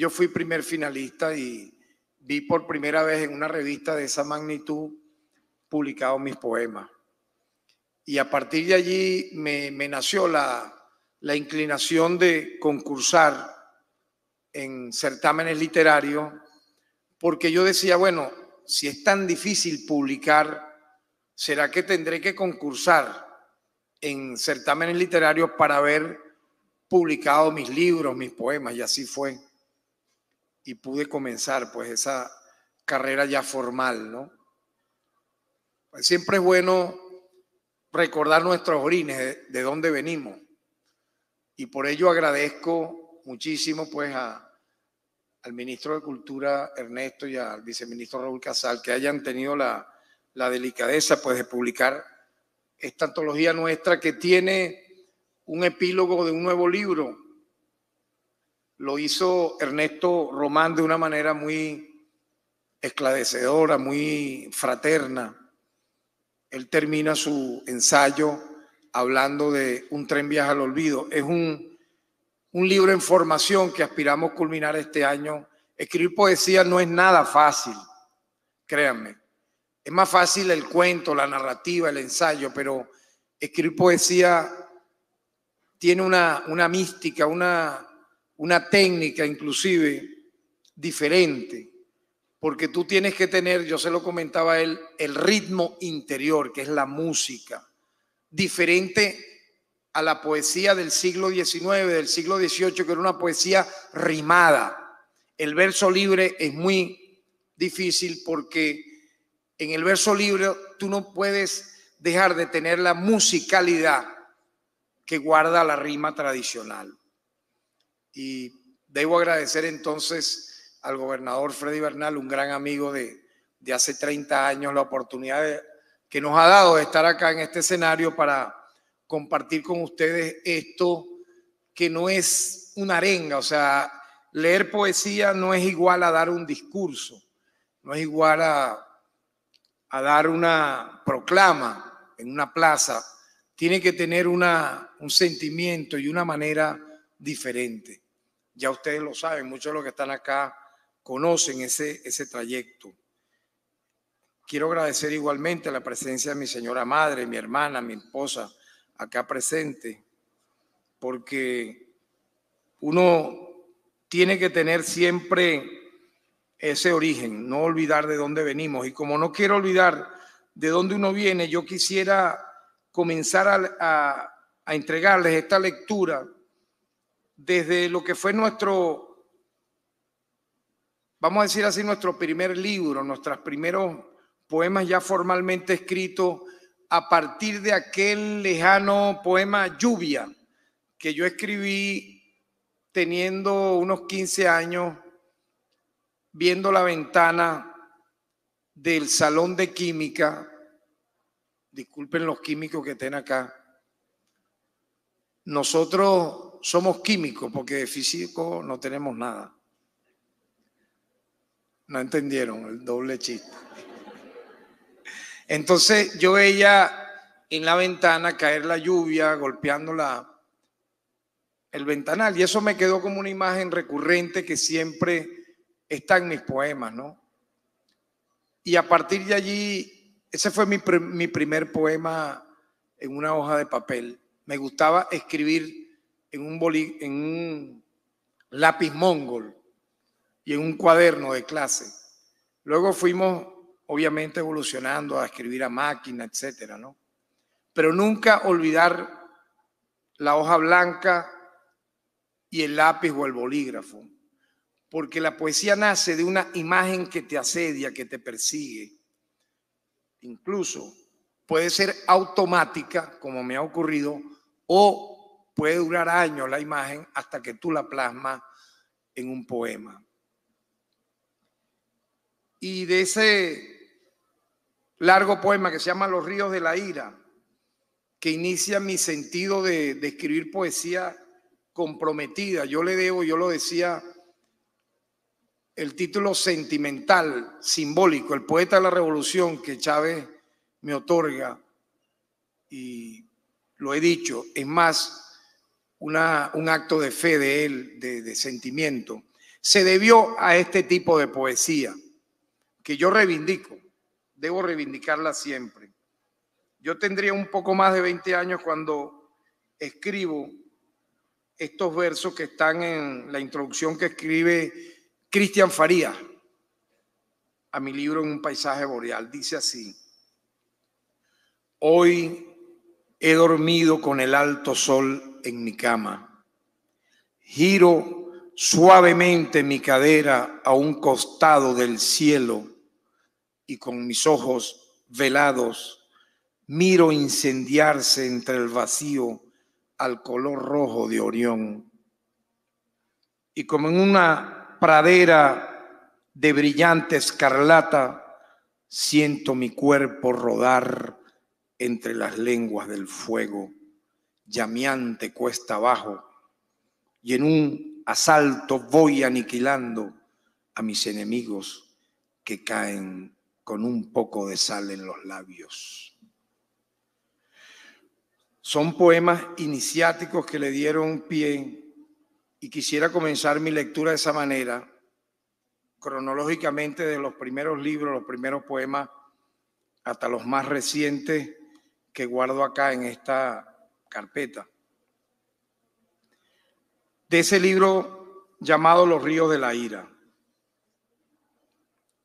fui primer finalista y vi por primera vez en una revista de esa magnitud publicados mis poemas. Y a partir de allí me nació la inclinación de concursar en certámenes literarios, porque yo decía, bueno, si es tan difícil publicar, ¿será que tendré que concursar en certámenes literarios para haber publicado mis libros, mis poemas? Y así fue. Y pude comenzar pues esa carrera ya formal, ¿no? Pues siempre es bueno recordar nuestros orígenes, de dónde venimos. Y por ello agradezco muchísimo pues al ministro de Cultura Ernesto y al viceministro Raúl Casal que hayan tenido la delicadeza pues de publicar esta antología nuestra, que tiene un epílogo de un nuevo libro. Lo hizo Ernesto Román de una manera muy esclarecedora, muy fraterna. Él termina su ensayo hablando de Un tren viaja al olvido. Es un libro en formación que aspiramos culminar este año. Escribir poesía no es nada fácil, créanme. Es más fácil el cuento, la narrativa, el ensayo, pero escribir poesía tiene una mística, una técnica inclusive diferente, porque tú tienes que tener, yo se lo comentaba a él, el ritmo interior, que es la música, diferente a la poesía del siglo XIX, del siglo XVIII, que era una poesía rimada. El verso libre es muy difícil porque en el verso libre tú no puedes dejar de tener la musicalidad que guarda la rima tradicional. Y debo agradecer entonces al gobernador Freddy Bernal, un gran amigo de hace 30 años, la oportunidad que nos ha dado de estar acá en este escenario para compartir con ustedes esto que no es una arenga. O sea, leer poesía no es igual a dar un discurso, no es igual a dar una proclama en una plaza. Tiene que tener un sentimiento y una manera diferente. Ya ustedes lo saben, muchos de los que están acá conocen ese trayecto. Quiero agradecer igualmente la presencia de mi señora madre, mi hermana, mi esposa, acá presente, porque uno tiene que tener siempre ese origen, no olvidar de dónde venimos. Y como no quiero olvidar de dónde uno viene, yo quisiera comenzar a entregarles esta lectura desde lo que fue nuestro, vamos a decir así, nuestro primer libro, nuestros primeros poemas ya formalmente escritos a partir de aquel lejano poema Lluvia, que yo escribí teniendo unos 15 años, viendo la ventana del salón de química. Disculpen los químicos que estén acá. Nosotros somos químicos porque de físico no tenemos nada. No entendieron el doble chiste. Entonces yo veía en la ventana caer la lluvia, golpeando el ventanal, y eso me quedó como una imagen recurrente que siempre está en mis poemas, ¿no? Y a partir de allí, ese fue mi primer poema en una hoja de papel. Me gustaba escribir en un lápiz mongol y en un cuaderno de clase. Luego fuimos, obviamente, evolucionando a escribir a máquina, etcétera, ¿no? Pero nunca olvidar la hoja blanca y el lápiz o el bolígrafo, porque la poesía nace de una imagen que te asedia, que te persigue. Incluso puede ser automática, como me ha ocurrido, o puede durar años la imagen hasta que tú la plasmas en un poema. Y de ese largo poema que se llama Los ríos de la ira, que inicia mi sentido de escribir poesía comprometida. Yo le debo, yo lo decía, el título sentimental, simbólico, el poeta de la revolución que Chávez me otorga, y lo he dicho, es más un acto de fe de él, de sentimiento. Se debió a este tipo de poesía que yo reivindico, debo reivindicarla siempre. Yo tendría un poco más de 20 años cuando escribo estos versos que están en la introducción que escribe Cristian Farías a mi libro En un paisaje boreal. Dice así: hoy he dormido con el alto sol en mi cama. Giro suavemente mi cadera a un costado del cielo y con mis ojos velados miro incendiarse entre el vacío al color rojo de Orión. Y como en una pradera de brillante escarlata, siento mi cuerpo rodar entre las lenguas del fuego, llameante cuesta abajo, y en un asalto voy aniquilando a mis enemigos que caen con un poco de sal en los labios. Son poemas iniciáticos que le dieron pie, y quisiera comenzar mi lectura de esa manera, cronológicamente de los primeros libros, los primeros poemas, hasta los más recientes que guardo acá en esta carpeta. De ese libro llamado Los ríos de la ira.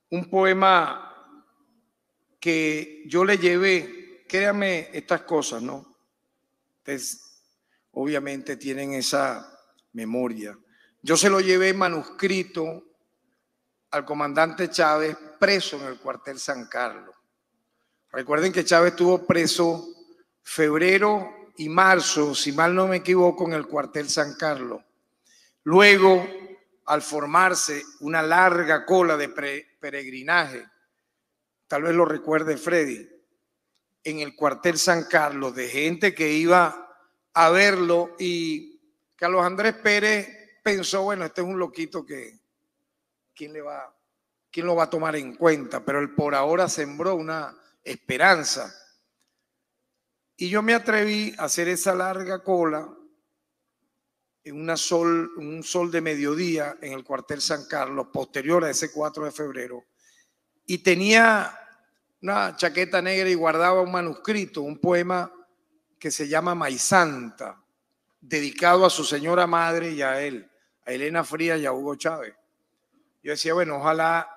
Un poema que yo le llevé, créanme estas cosas, ¿no? Ustedes obviamente tienen esa memoria. Yo se lo llevé manuscrito al comandante Chávez, preso en el cuartel San Carlos. Recuerden que Chávez estuvo preso febrero y marzo, si mal no me equivoco, en el cuartel San Carlos. Luego, al formarse una larga cola de peregrinaje, tal vez lo recuerde Freddy, en el cuartel San Carlos, de gente que iba a verlo, y Carlos Andrés Pérez pensó, bueno, este es un loquito que ¿quién lo va a tomar en cuenta? Pero él por ahora sembró una esperanza. Y yo me atreví a hacer esa larga cola en un sol de mediodía en el cuartel San Carlos, posterior a ese 4 de febrero, y tenía una chaqueta negra y guardaba un manuscrito, un poema que se llama Maizanta, dedicado a su señora madre y a él, a Elena Frías y a Hugo Chávez. Yo decía, bueno, ojalá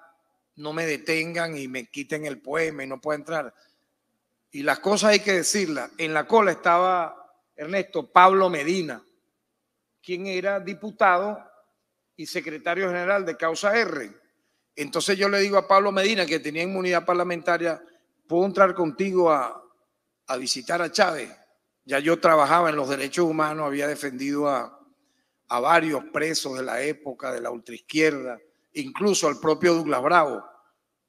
no me detengan y me quiten el poema y no pueda entrar. Y las cosas hay que decirlas. En la cola estaba Ernesto Pablo Medina, quien era diputado y secretario general de Causa R. Entonces yo le digo a Pablo Medina, que tenía inmunidad parlamentaria, ¿puedo entrar contigo a visitar a Chávez? Ya yo trabajaba en los derechos humanos, había defendido a varios presos de la época, de la ultraizquierda, incluso al propio Douglas Bravo,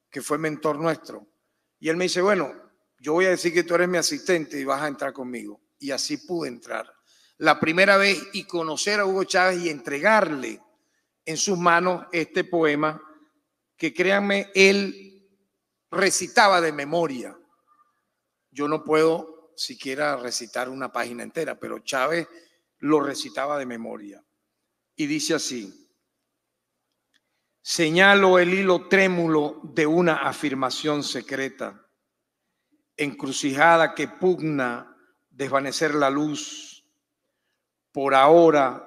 que fue mentor nuestro. Y él me dice, bueno, yo voy a decir que tú eres mi asistente y vas a entrar conmigo. Y así pude entrar. La primera vez y conocer a Hugo Chávez y entregarle en sus manos este poema que, créanme, él recitaba de memoria. Yo no puedo siquiera recitar una página entera, pero Chávez lo recitaba de memoria. Y dice así: señalo el hilo trémulo de una afirmación secreta, encrucijada que pugna desvanecer la luz. Por ahora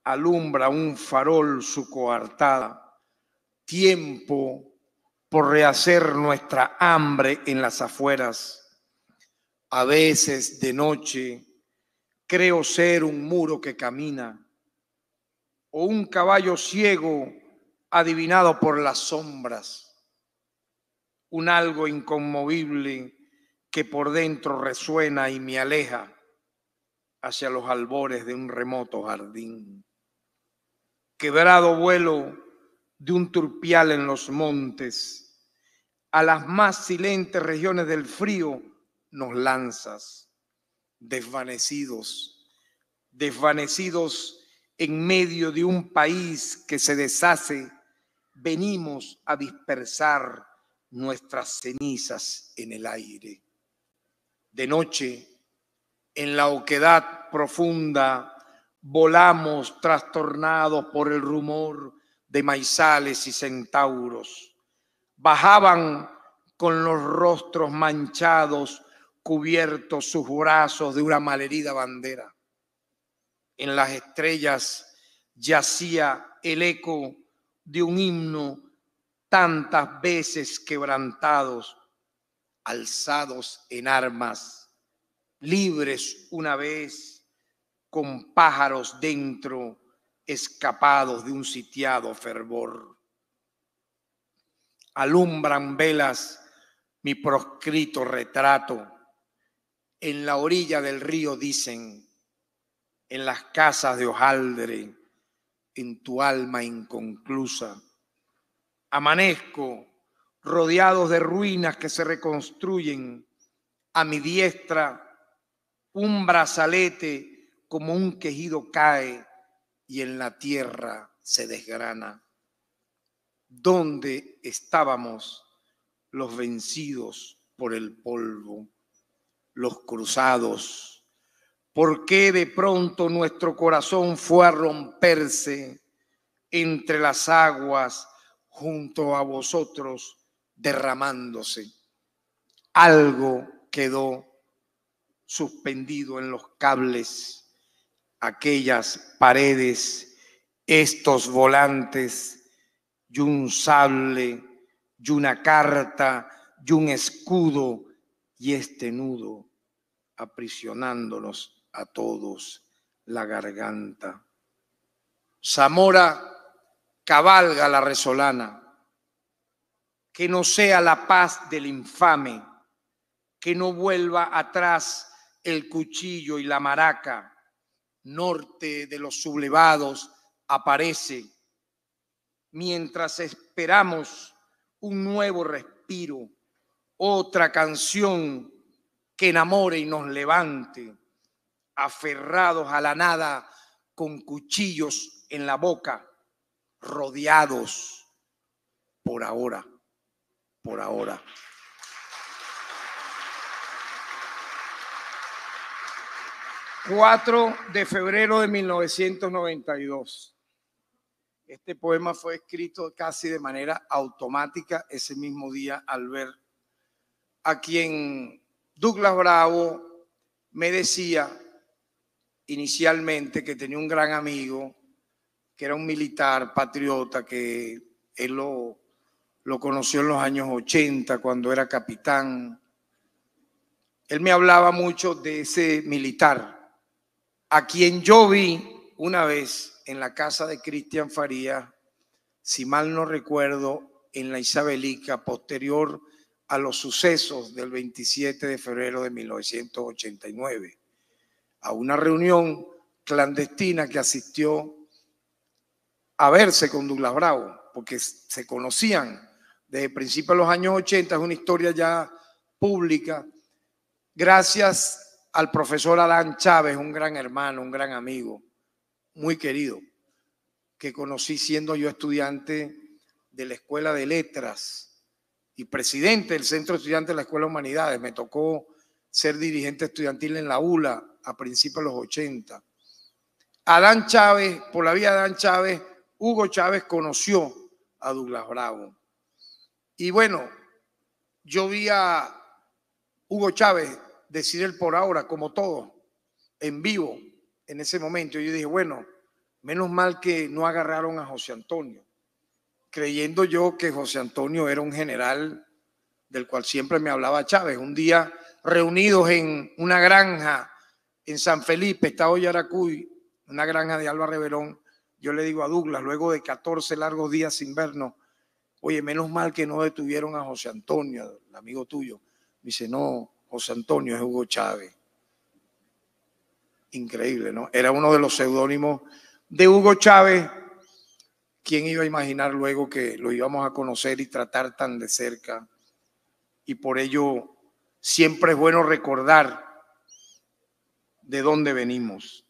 alumbra un farol su coartada, tiempo por rehacer nuestra hambre en las afueras. A veces de noche creo ser un muro que camina, o un caballo ciego adivinado por las sombras, un algo inconmovible que por dentro resuena y me aleja hacia los albores de un remoto jardín. Quebrado vuelo de un turpial en los montes, a las más silentes regiones del frío nos lanzas, desvanecidos en medio de un país que se deshace, venimos a dispersar nuestras cenizas en el aire. De noche, en la oquedad profunda, volamos trastornados por el rumor de maizales y centauros. Bajaban con los rostros manchados, cubiertos sus brazos de una malherida bandera. En las estrellas yacía el eco de un himno tantas veces quebrantados, alzados en armas, libres una vez, con pájaros dentro, escapados de un sitiado fervor. Alumbran velas mi proscrito retrato. En la orilla del río dicen, en las casas de hojaldre, en tu alma inconclusa. Amanezco rodeados de ruinas que se reconstruyen. A mi diestra un brazalete como un quejido cae y en la tierra se desgrana. ¿Dónde estábamos los vencidos por el polvo, los cruzados? ¿Por qué de pronto nuestro corazón fue a romperse entre las aguas junto a vosotros derramándose? Algo quedó suspendido en los cables, aquellas paredes, estos volantes, y un sable, y una carta, y un escudo, y este nudo aprisionándonos a todos la garganta. Zamora cabalga la resolana, que no sea la paz del infame, que no vuelva atrás el cuchillo y la maraca. Norte de los sublevados aparece, mientras esperamos un nuevo respiro, otra canción que enamore y nos levante, aferrados a la nada con cuchillos en la boca, rodeados por ahora. 4 de febrero de 1992. Este poema fue escrito casi de manera automática ese mismo día al ver a quien Douglas Bravo me decía inicialmente que tenía un gran amigo, que era un militar patriota que Él lo conoció en los años 80 cuando era capitán. Él me hablaba mucho de ese militar, a quien yo vi una vez en la casa de Cristian Farías, si mal no recuerdo, en la Isabelica, posterior a los sucesos del 27 de febrero de 1989, a una reunión clandestina que asistió a verse con Douglas Bravo, porque se conocían desde principios de los años 80, es una historia ya pública, gracias al profesor Adán Chávez, un gran hermano, un gran amigo, muy querido, que conocí siendo yo estudiante de la Escuela de Letras y presidente del Centro de Estudiantes de la Escuela de Humanidades. Me tocó ser dirigente estudiantil en la ULA a principios de los 80. Adán Chávez, por la vía de Adán Chávez, Hugo Chávez conoció a Douglas Bravo. Y bueno, yo vi a Hugo Chávez decir el por ahora, como todo, en vivo, en ese momento. Yo dije, bueno, menos mal que no agarraron a José Antonio, creyendo yo que José Antonio era un general del cual siempre me hablaba Chávez. Un día, reunidos en una granja en San Felipe, estado Yaracuy, una granja de Alba Reverón, yo le digo a Douglas, luego de 14 largos días sin vernos, oye, menos mal que no detuvieron a José Antonio, el amigo tuyo. Me dice, no, José Antonio es Hugo Chávez. Increíble, ¿no? Era uno de los seudónimos de Hugo Chávez. ¿Quién iba a imaginar luego que lo íbamos a conocer y tratar tan de cerca? Y por ello siempre es bueno recordar de dónde venimos.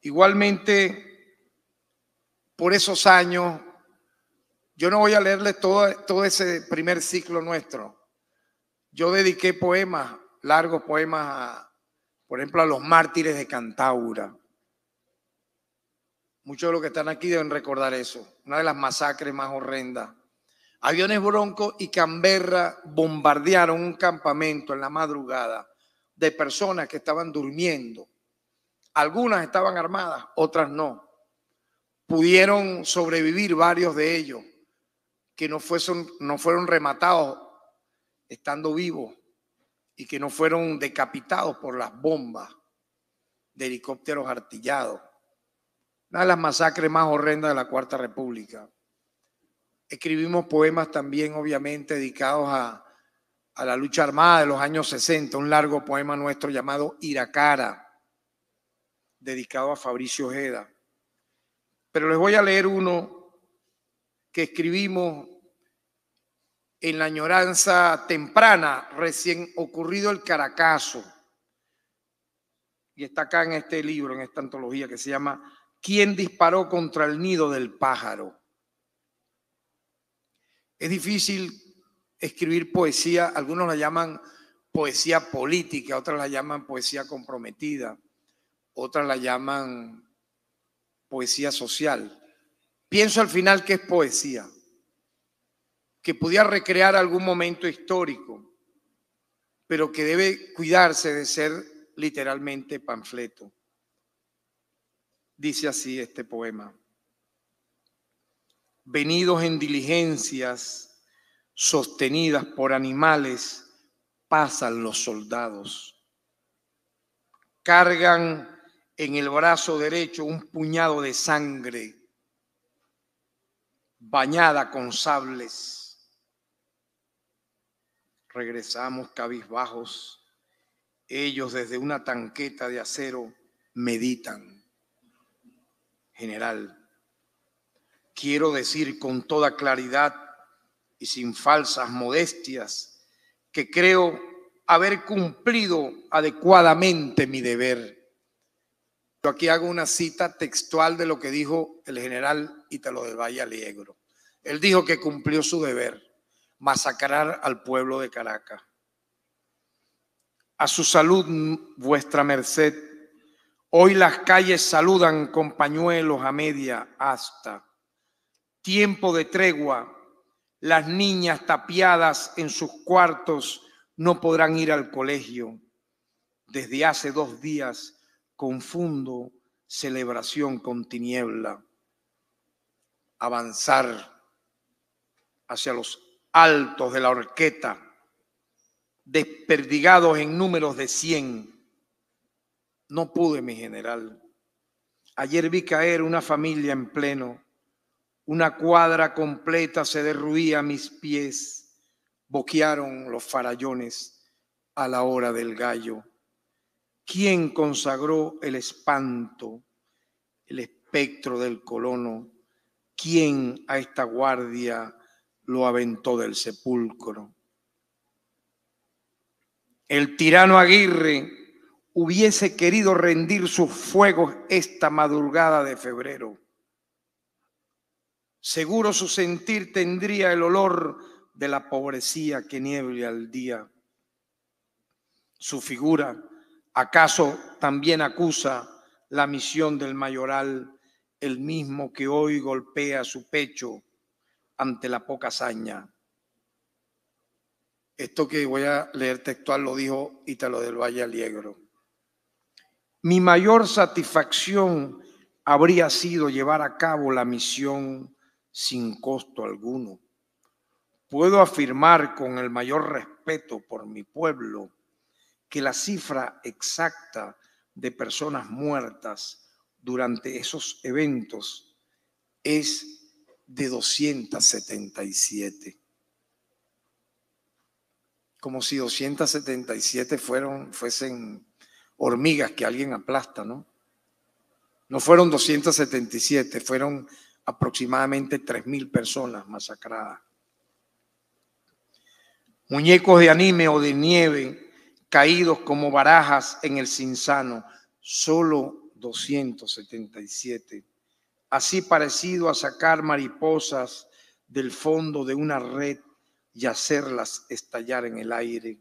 Igualmente, por esos años, yo no voy a leerles todo ese primer ciclo nuestro. Yo dediqué poemas, largos poemas, por ejemplo, a los mártires de Cantaura. Muchos de los que están aquí deben recordar eso. Una de las masacres más horrendas. Aviones Bronco y Canberra bombardearon un campamento en la madrugada de personas que estaban durmiendo. Algunas estaban armadas, otras no. Pudieron sobrevivir varios de ellos, que no fueron rematados estando vivos y que no fueron decapitados por las bombas de helicópteros artillados. Una de las masacres más horrendas de la Cuarta República. Escribimos poemas también, obviamente, dedicados a la lucha armada de los años 60, un largo poema nuestro llamado Iracara, dedicado a Fabricio Ojeda. Pero les voy a leer uno que escribimos en la añoranza temprana, recién ocurrido el Caracazo. Y está acá en este libro, en esta antología que se llama ¿Quién disparó contra el nido del pájaro? Es difícil escribir poesía, algunos la llaman poesía política, otras la llaman poesía comprometida, otras la llaman poesía social. Pienso al final que es poesía, que pudiera recrear algún momento histórico, pero que debe cuidarse de ser literalmente panfleto. Dice así este poema. Venidos en diligencias sostenidas por animales, pasan los soldados. Cargan en el brazo derecho un puñado de sangre bañada con sables. Regresamos cabizbajos. Ellos desde una tanqueta de acero meditan. General, quiero decir con toda claridad y sin falsas modestias que creo haber cumplido adecuadamente mi deber. Yo aquí hago una cita textual de lo que dijo el general Ítalo del Valle Allegro. Él dijo que cumplió su deber, masacrar al pueblo de Caracas. A su salud, vuestra merced. Hoy las calles saludan con pañuelos a media asta. Tiempo de tregua. Las niñas tapiadas en sus cuartos no podrán ir al colegio. Desde hace 2 días confundo celebración con tiniebla. avanzar hacia los altos de la horqueta, desperdigados en números de 100. No pude, mi general. Ayer vi caer una familia en pleno. Una cuadra completa se derruía a mis pies. Boquearon los farallones a la hora del gallo. ¿Quién consagró el espanto, el espectro del colono? ¿Quién a esta guardia lo aventó del sepulcro? El tirano Aguirre hubiese querido rendir sus fuegos esta madrugada de febrero. Seguro su sentir tendría el olor de la pobrecía que niebla al día. Su figura, ¿acaso también acusa la misión del mayoral, el mismo que hoy golpea su pecho ante la poca hazaña? Esto que voy a leer textual lo dijo Ítalo del Valle Aliegro. Mi mayor satisfacción habría sido llevar a cabo la misión sin costo alguno. Puedo afirmar con el mayor respeto por mi pueblo que la cifra exacta de personas muertas durante esos eventos es de 277. Como si 277 fuesen hormigas que alguien aplasta, ¿no? No fueron 277, fueron aproximadamente 3.000 personas masacradas. Muñecos de anime o de nieve caídos como barajas en el Cinzano, solo 277. Así parecido a sacar mariposas del fondo de una red y hacerlas estallar en el aire.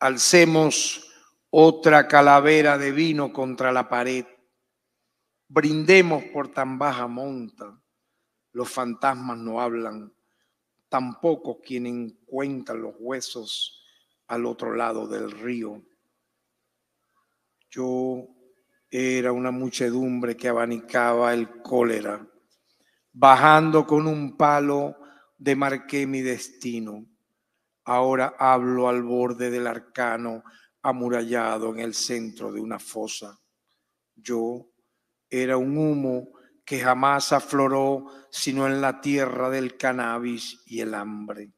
Alcemos otra calavera de vino contra la pared. Brindemos por tan baja monta. Los fantasmas no hablan, tampoco quienes cuentan los huesos al otro lado del río. Yo era una muchedumbre que abanicaba el cólera. Bajando con un palo demarqué mi destino. Ahora hablo al borde del arcano amurallado en el centro de una fosa. Yo era un humo que jamás afloró sino en la tierra del cannabis y el hambre.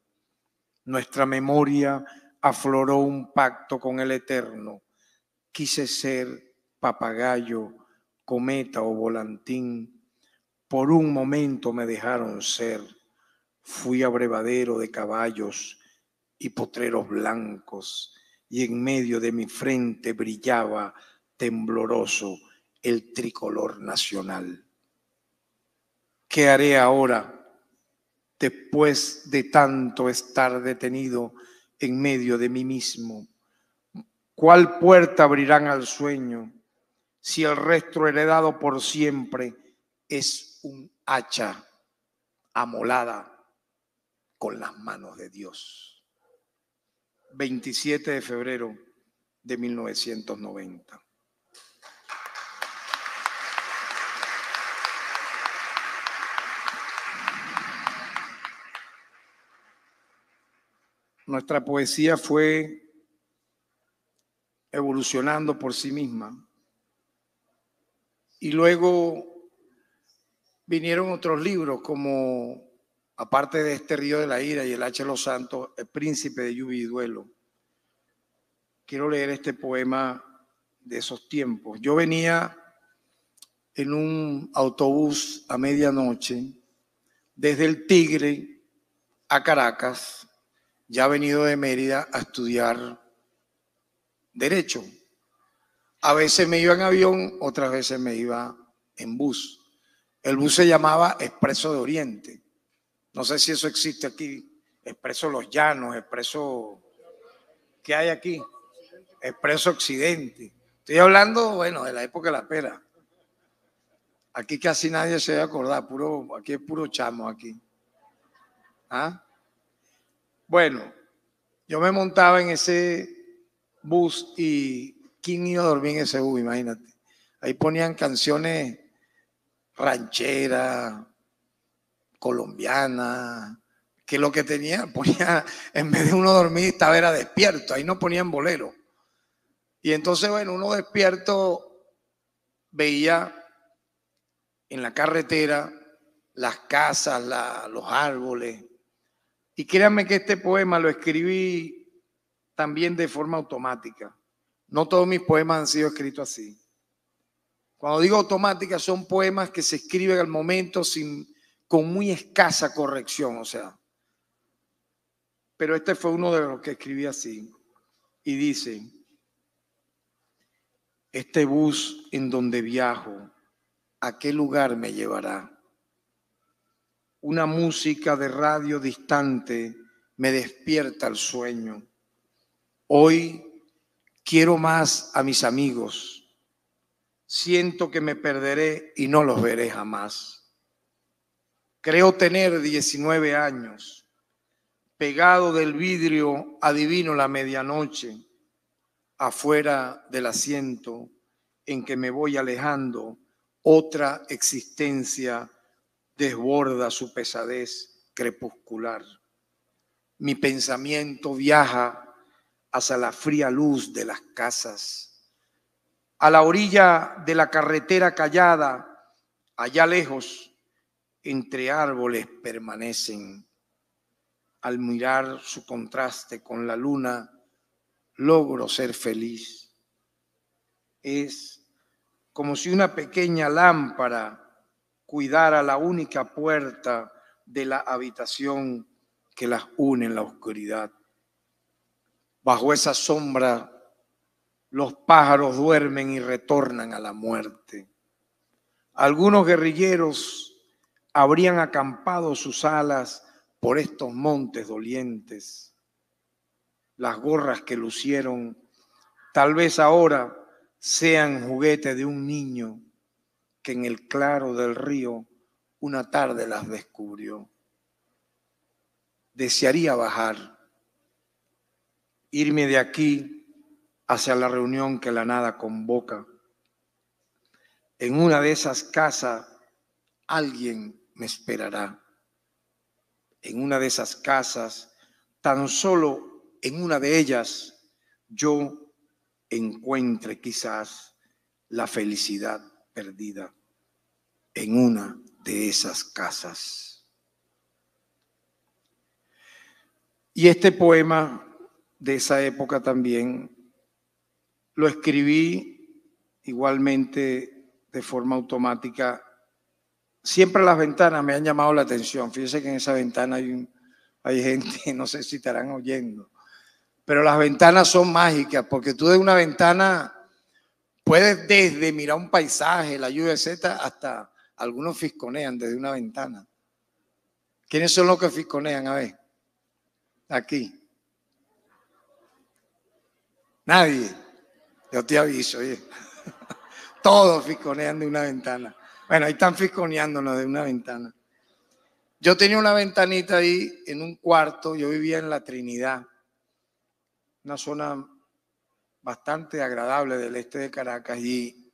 Nuestra memoria afloró un pacto con el eterno. Quise ser papagayo, cometa o volantín. Por un momento me dejaron ser. Fui abrevadero de caballos y potreros blancos, y en medio de mi frente brillaba tembloroso el tricolor nacional. ¿Qué haré ahora después de tanto estar detenido en medio de mí mismo? ¿Cuál puerta abrirán al sueño si el resto heredado por siempre es un hacha amolada con las manos de Dios? 27 de febrero de 1990. Nuestra poesía fue evolucionando por sí misma. Y luego vinieron otros libros como, aparte de Este Río de la Ira y el H. Los Santos, El Príncipe de Lluvia y Duelo. Quiero leer este poema de esos tiempos. Yo venía en un autobús a medianoche desde el Tigre a Caracas. Ya he venido de Mérida a estudiar Derecho. A veces me iba en avión, otras veces me iba en bus. El bus se llamaba Expreso de Oriente. No sé si eso existe aquí. Expreso Los Llanos, Expreso... ¿Qué hay aquí? Expreso Occidente. Estoy hablando, bueno, de la época de la pera. Aquí casi nadie se debe acordar. Aquí es puro chamo aquí. ¿Ah? Bueno, yo me montaba en ese bus y ¿quién iba a dormir en ese bus? Imagínate. Ahí ponían canciones rancheras, colombiana, que lo que tenía, ponía, en vez de uno dormir, estaba era despierto, ahí no ponían bolero. Y entonces, bueno, uno despierto veía en la carretera las casas, los árboles. Y créanme que este poema lo escribí también de forma automática. No todos mis poemas han sido escritos así. Cuando digo automática, son poemas que se escriben al momento con muy escasa corrección, o sea. Pero este fue uno de los que escribí así. Y dice: este bus en donde viajo, ¿a qué lugar me llevará? Una música de radio distante me despierta el sueño. Hoy quiero más a mis amigos. Siento que me perderé y no los veré jamás. Creo tener 19 años. Pegado del vidrio adivino la medianoche. Afuera del asiento en que me voy alejando, otra existencia desborda su pesadez crepuscular. Mi pensamiento viaja hacia la fría luz de las casas. A la orilla de la carretera callada, allá lejos, entre árboles permanecen. Al mirar su contraste con la luna, logro ser feliz. Es como si una pequeña lámpara cuidara la única puerta de la habitación que las une en la oscuridad. Bajo esa sombra, los pájaros duermen y retornan a la muerte. Algunos guerrilleros habrían acampado sus alas por estos montes dolientes. Las gorras que lucieron tal vez ahora sean juguete de un niño que en el claro del río una tarde las descubrió. Desearía bajar, irme de aquí hacia la reunión que la nada convoca. En una de esas casas alguien me esperará. En una de esas casas, tan solo en una de ellas, yo encuentre quizás la felicidad perdida. En una de esas casas. Y este poema de esa época también lo escribí igualmente de forma automática. Siempre las ventanas me han llamado la atención. Fíjense que en esa ventana hay gente, no sé si estarán oyendo, pero las ventanas son mágicas porque tú de una ventana puedes desde mirar un paisaje, la lluvia, etcétera, hasta algunos fisconean desde una ventana. ¿Quiénes son los que fisconean? A ver, aquí. Nadie. Yo te aviso, oye. Todos fisconean de una ventana. Bueno, ahí están fisconeándonos de una ventana. Yo tenía una ventanita ahí en un cuarto. Yo vivía en La Trinidad, una zona bastante agradable del este de Caracas. Y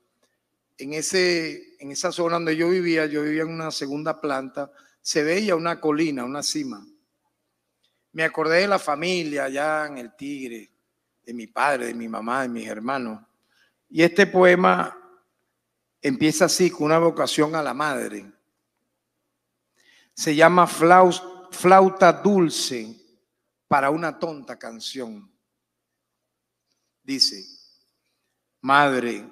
en esa zona donde yo vivía en una segunda planta, se veía una colina, una cima. Me acordé de la familia allá en el Tigre, de mi padre, de mi mamá, de mis hermanos. Y este poema empieza así, con una vocación a la madre. Se llama Flauta Dulce para una tonta canción. Dice: madre,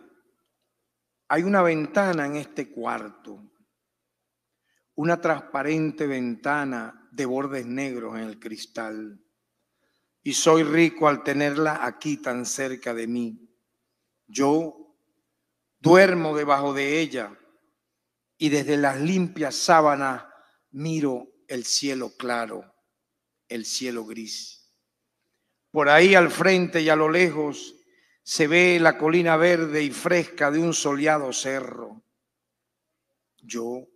hay una ventana en este cuarto, una transparente ventana de bordes negros en el cristal. Y soy rico al tenerla aquí tan cerca de mí. Yo duermo debajo de ella y desde las limpias sábanas miro el cielo claro, el cielo gris. Por ahí al frente y a lo lejos se ve la colina verde y fresca de un soleado cerro. Yo,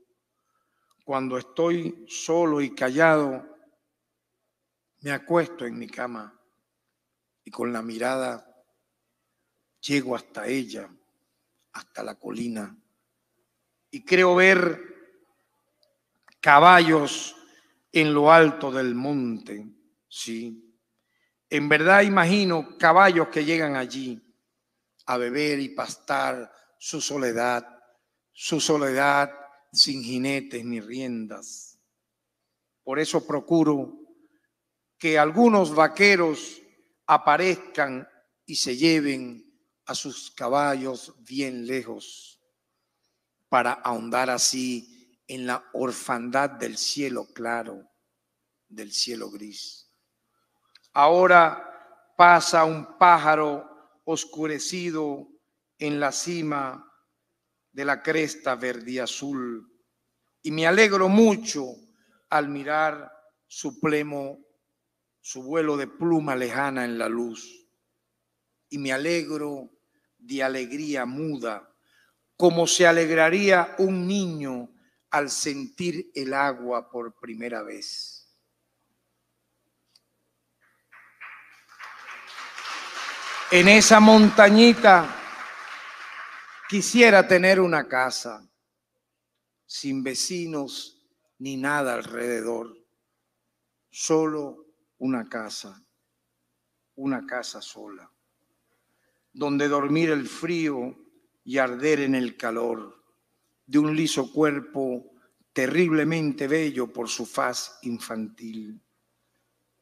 cuando estoy solo y callado, me acuesto en mi cama y con la mirada llego hasta ella, hasta la colina, y creo ver caballos en lo alto del monte, sí. En verdad imagino caballos que llegan allí a beber y pastar su soledad sin jinetes ni riendas. Por eso procuro que algunos vaqueros aparezcan y se lleven a sus caballos bien lejos, para ahondar así en la orfandad del cielo claro, del cielo gris. Ahora pasa un pájaro oscurecido en la cima de la cresta verde y azul, y me alegro mucho al mirar su vuelo de pluma lejana en la luz, y me alegro de alegría muda, como se alegraría un niño al sentir el agua por primera vez. En esa montañita quisiera tener una casa, sin vecinos ni nada alrededor, solo una casa sola, donde dormir el frío y arder en el calor de un liso cuerpo terriblemente bello por su faz infantil.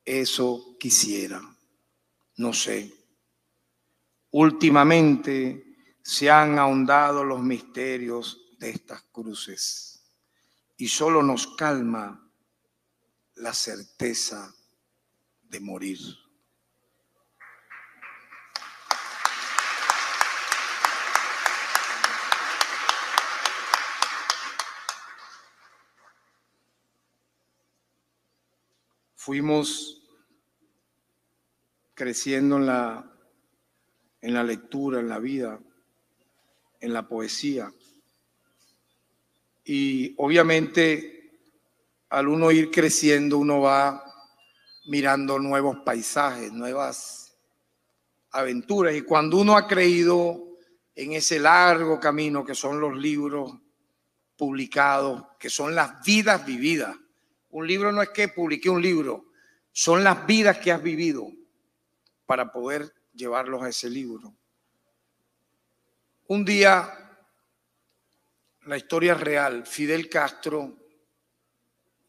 Eso quisiera, no sé. Últimamente se han ahondado los misterios de estas cruces y solo nos calma la certeza de morir. Fuimos creciendo en la lectura, en la vida, en la poesía. Y obviamente al uno ir creciendo, uno va mirando nuevos paisajes, nuevas aventuras. Y cuando uno ha creído en ese largo camino que son los libros publicados, que son las vidas vividas. Un libro no es que publiqué un libro, son las vidas que has vivido para poder llevarlos a ese libro. Un día, la historia es real, Fidel Castro,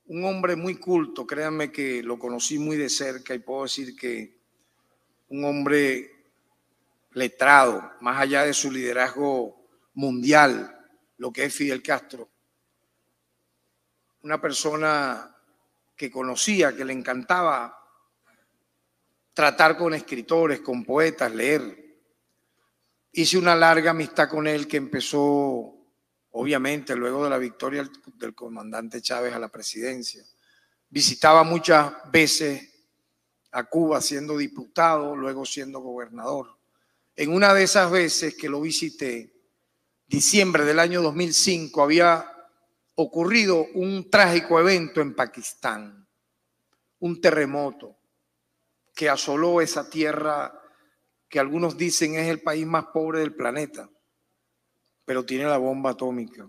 un hombre muy culto, créanme que lo conocí muy de cerca y puedo decir que un hombre letrado, más allá de su liderazgo mundial, lo que es Fidel Castro. Una persona que conocía, que le encantaba tratar con escritores, con poetas, leer. Hice una larga amistad con él que empezó, obviamente, luego de la victoria del comandante Chávez a la presidencia. Visitaba muchas veces a Cuba siendo diputado, luego siendo gobernador. En una de esas veces que lo visité, diciembre del año 2005, había ocurrido un trágico evento en Pakistán, un terremoto que asoló esa tierra que algunos dicen es el país más pobre del planeta, pero tiene la bomba atómica.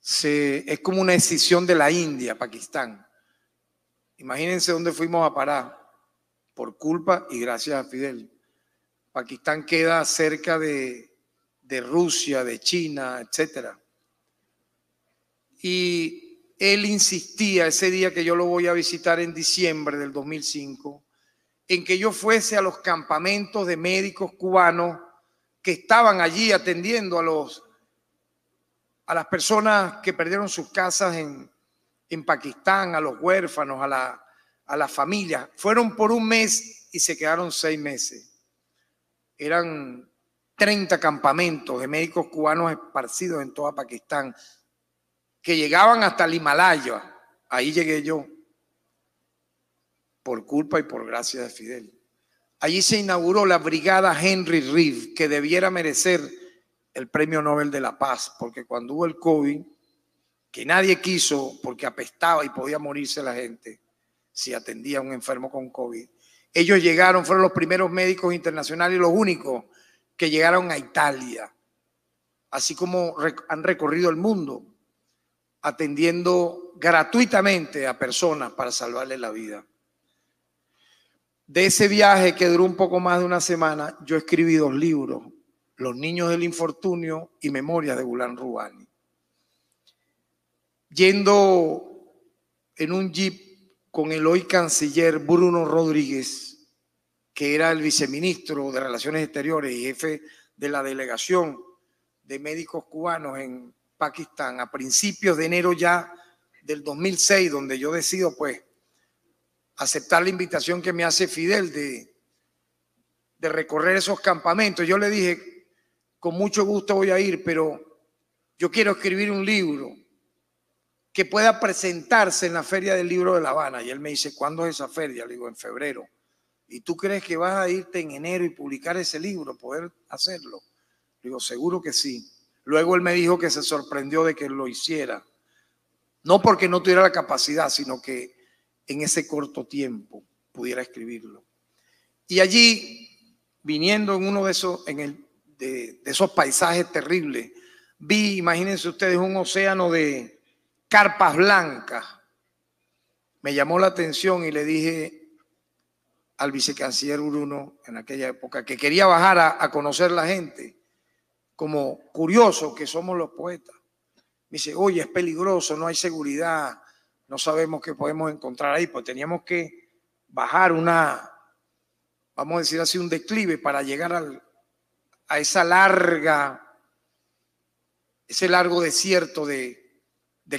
Es como una escisión de la India, Pakistán. Imagínense dónde fuimos a parar, por culpa y gracias a Fidel. Pakistán queda cerca de Rusia, de China, etcétera. Y él insistía ese día que yo lo voy a visitar en diciembre del 2005, en que yo fuese a los campamentos de médicos cubanos que estaban allí atendiendo a las personas que perdieron sus casas en Pakistán, a los huérfanos, a las familias. Fueron por un mes y se quedaron 6 meses. Eran 30 campamentos de médicos cubanos esparcidos en toda Pakistán, que llegaban hasta el Himalaya. Ahí llegué yo, por culpa y por gracia de Fidel. Allí se inauguró la brigada Henry Reeve, que debiera merecer el Premio Nobel de la Paz, porque cuando hubo el COVID, que nadie quiso porque apestaba y podía morirse la gente si atendía a un enfermo con COVID, ellos llegaron, fueron los primeros médicos internacionales y los únicos que llegaron a Italia, así como han recorrido el mundo. atendiendo gratuitamente a personas para salvarles la vida. De ese viaje, que duró un poco más de una semana, yo escribí 2 libros: Los niños del infortunio y Memorias de Gulán Rubani. Yendo en un jeep con el hoy canciller Bruno Rodríguez, que era el viceministro de Relaciones Exteriores y jefe de la delegación de médicos cubanos en Pakistán, a principios de enero ya del 2006, donde yo decido pues aceptar la invitación que me hace Fidel de recorrer esos campamentos. Yo le dije, con mucho gusto voy a ir, pero yo quiero escribir un libro que pueda presentarse en la Feria del Libro de La Habana. Y él me dice, ¿cuándo es esa feria? Le digo, en febrero. ¿Y tú crees que vas a irte en enero y publicar ese libro, poder hacerlo? Le digo, seguro que sí. Luego él me dijo que se sorprendió de que lo hiciera. No porque no tuviera la capacidad, sino que en ese corto tiempo pudiera escribirlo. Y allí, viniendo en uno de esos, de esos paisajes terribles, vi, imagínense ustedes, un océano de carpas blancas. Me llamó la atención y le dije al vicecanciller Bruno en aquella época que quería bajar a conocer la gente, como curioso que somos los poetas. Me dice, oye, es peligroso, no hay seguridad, no sabemos qué podemos encontrar ahí, pues teníamos que bajar vamos a decir así, un declive para llegar a ese largo desierto de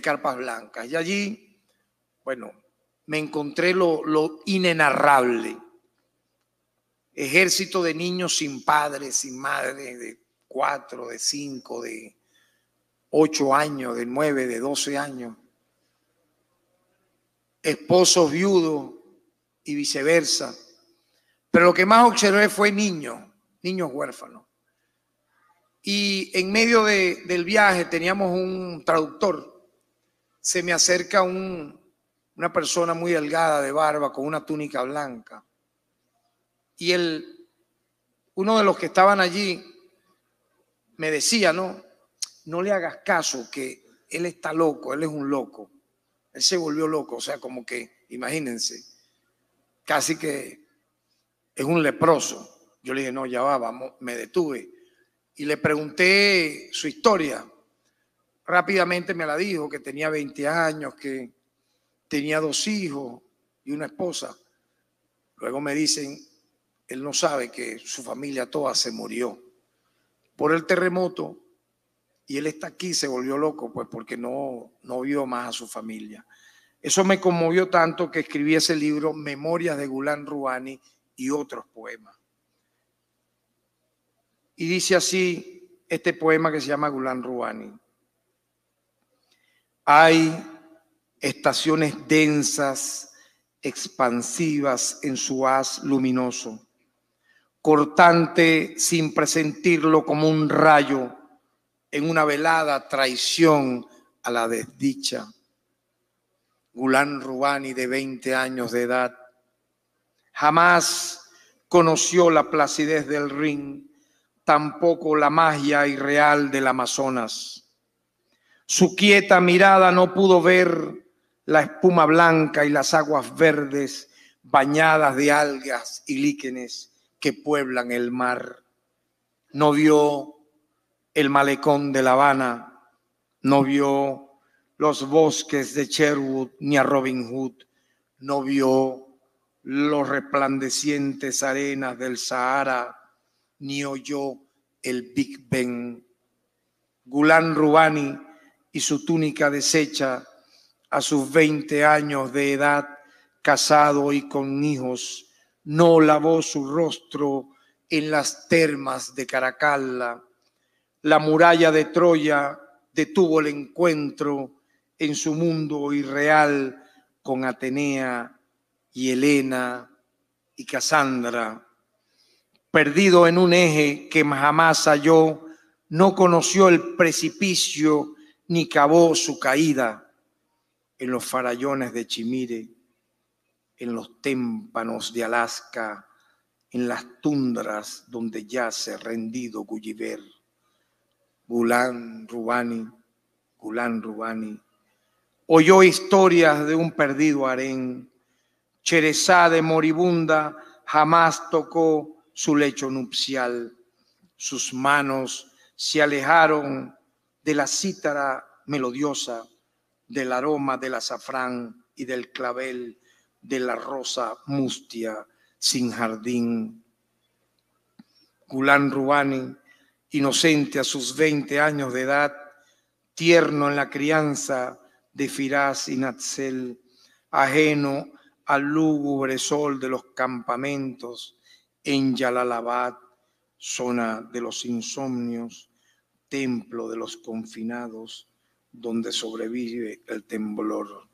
carpas blancas. Y allí, bueno, me encontré lo inenarrable. Ejército de niños sin padres, sin madre, de 4, de 5, de 8 años, de 9, de 12 años. Esposos viudos y viceversa. Pero lo que más observé fue niños huérfanos. Y en medio del viaje teníamos un traductor. Se me acerca una persona muy delgada de barba con una túnica blanca. Y uno de los que estaban allí me decía, no le hagas caso, que él está loco, él es un loco. Él se volvió loco, o sea, como que, imagínense, casi que es un leproso. Yo le dije, no, ya va, vamos, me detuve. Y le pregunté su historia. Rápidamente me la dijo, que tenía 20 años, que tenía 2 hijos y una esposa. Luego me dicen, él no sabe que su familia toda se murió por el terremoto y él está aquí, se volvió loco, pues porque no vio más a su familia. Eso me conmovió tanto que escribí ese libro, Memorias de Gulán Rubani y otros poemas. Y dice así este poema que se llama Gulán Rubani. Hay estaciones densas, expansivas en su haz luminoso, cortante sin presentirlo como un rayo en una velada traición a la desdicha. Gulán Rubani, de 20 años de edad, jamás conoció la placidez del Rin, tampoco la magia irreal del Amazonas. Su quieta mirada no pudo ver la espuma blanca y las aguas verdes bañadas de algas y líquenes que pueblan el mar. No vio el malecón de La Habana, no vio los bosques de Sherwood ni a Robin Hood, no vio los resplandecientes arenas del Sahara, ni oyó el Big Ben. Gulán Rubani y su túnica deshecha, a sus 20 años de edad, casado y con hijos, no lavó su rostro en las termas de Caracalla. La muralla de Troya detuvo el encuentro en su mundo irreal con Atenea y Helena y Casandra. Perdido en un eje que jamás halló, no conoció el precipicio ni cavó su caída en los farallones de Chimire, en los témpanos de Alaska, en las tundras donde yace rendido Gulliver. Gulán Rubani, oyó historias de un perdido harén. Sherezade moribunda jamás tocó su lecho nupcial. Sus manos se alejaron de la cítara melodiosa, del aroma del azafrán y del clavel, de la rosa mustia sin jardín. Gulán Rubani, inocente a sus 20 años de edad, tierno en la crianza de Firaz y Natzel, ajeno al lúgubre sol de los campamentos en Yalalabad, zona de los insomnios, templo de los confinados, donde sobrevive el temblor.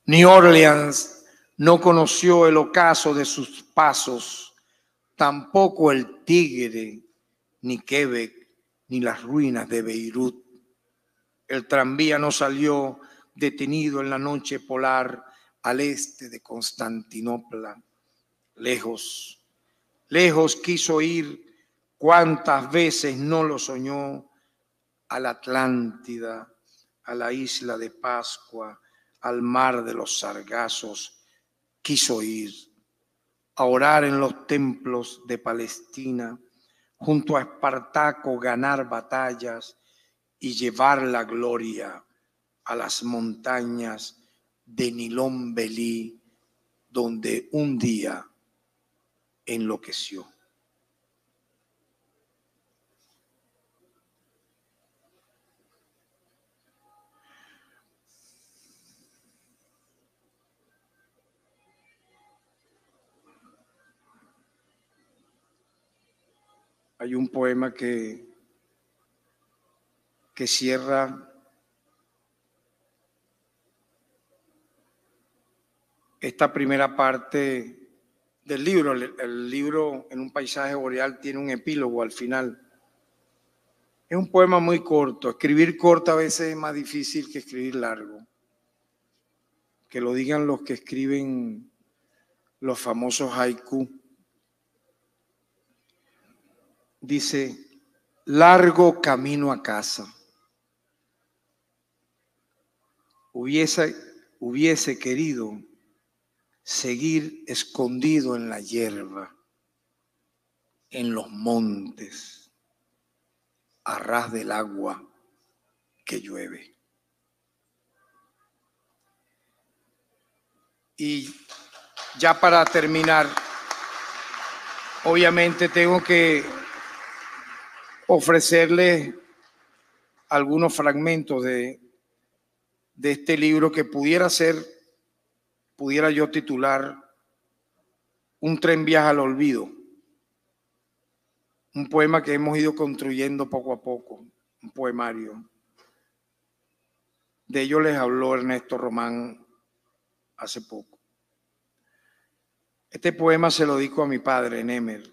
New Orleans no conoció el ocaso de sus pasos, tampoco el Tigre, ni Quebec, ni las ruinas de Beirut. El tranvía no salió detenido en la noche polar al este de Constantinopla. Lejos, lejos quiso ir, cuántas veces no lo soñó, a la Atlántida, a la isla de Pascua, al mar de los sargazos. Quiso ir a orar en los templos de Palestina, junto a Espartaco ganar batallas y llevar la gloria a las montañas de Nilón Belí, donde un día enloqueció. Hay un poema que cierra esta primera parte del libro. El libro, En un paisaje boreal, tiene un epílogo al final. Es un poema muy corto. Escribir corto a veces es más difícil que escribir largo. Que lo digan los que escriben los famosos haiku. Dice: largo camino a casa. Hubiese querido seguir escondido en la hierba, en los montes, a ras del agua que llueve. Y ya para terminar, obviamente tengo que ofrecerles algunos fragmentos de este libro que pudiera yo titular Un tren viaja al olvido. Un poema que hemos ido construyendo poco a poco, un poemario. De ello les habló Ernesto Román hace poco. Este poema se lo dedico a mi padre, Nemer,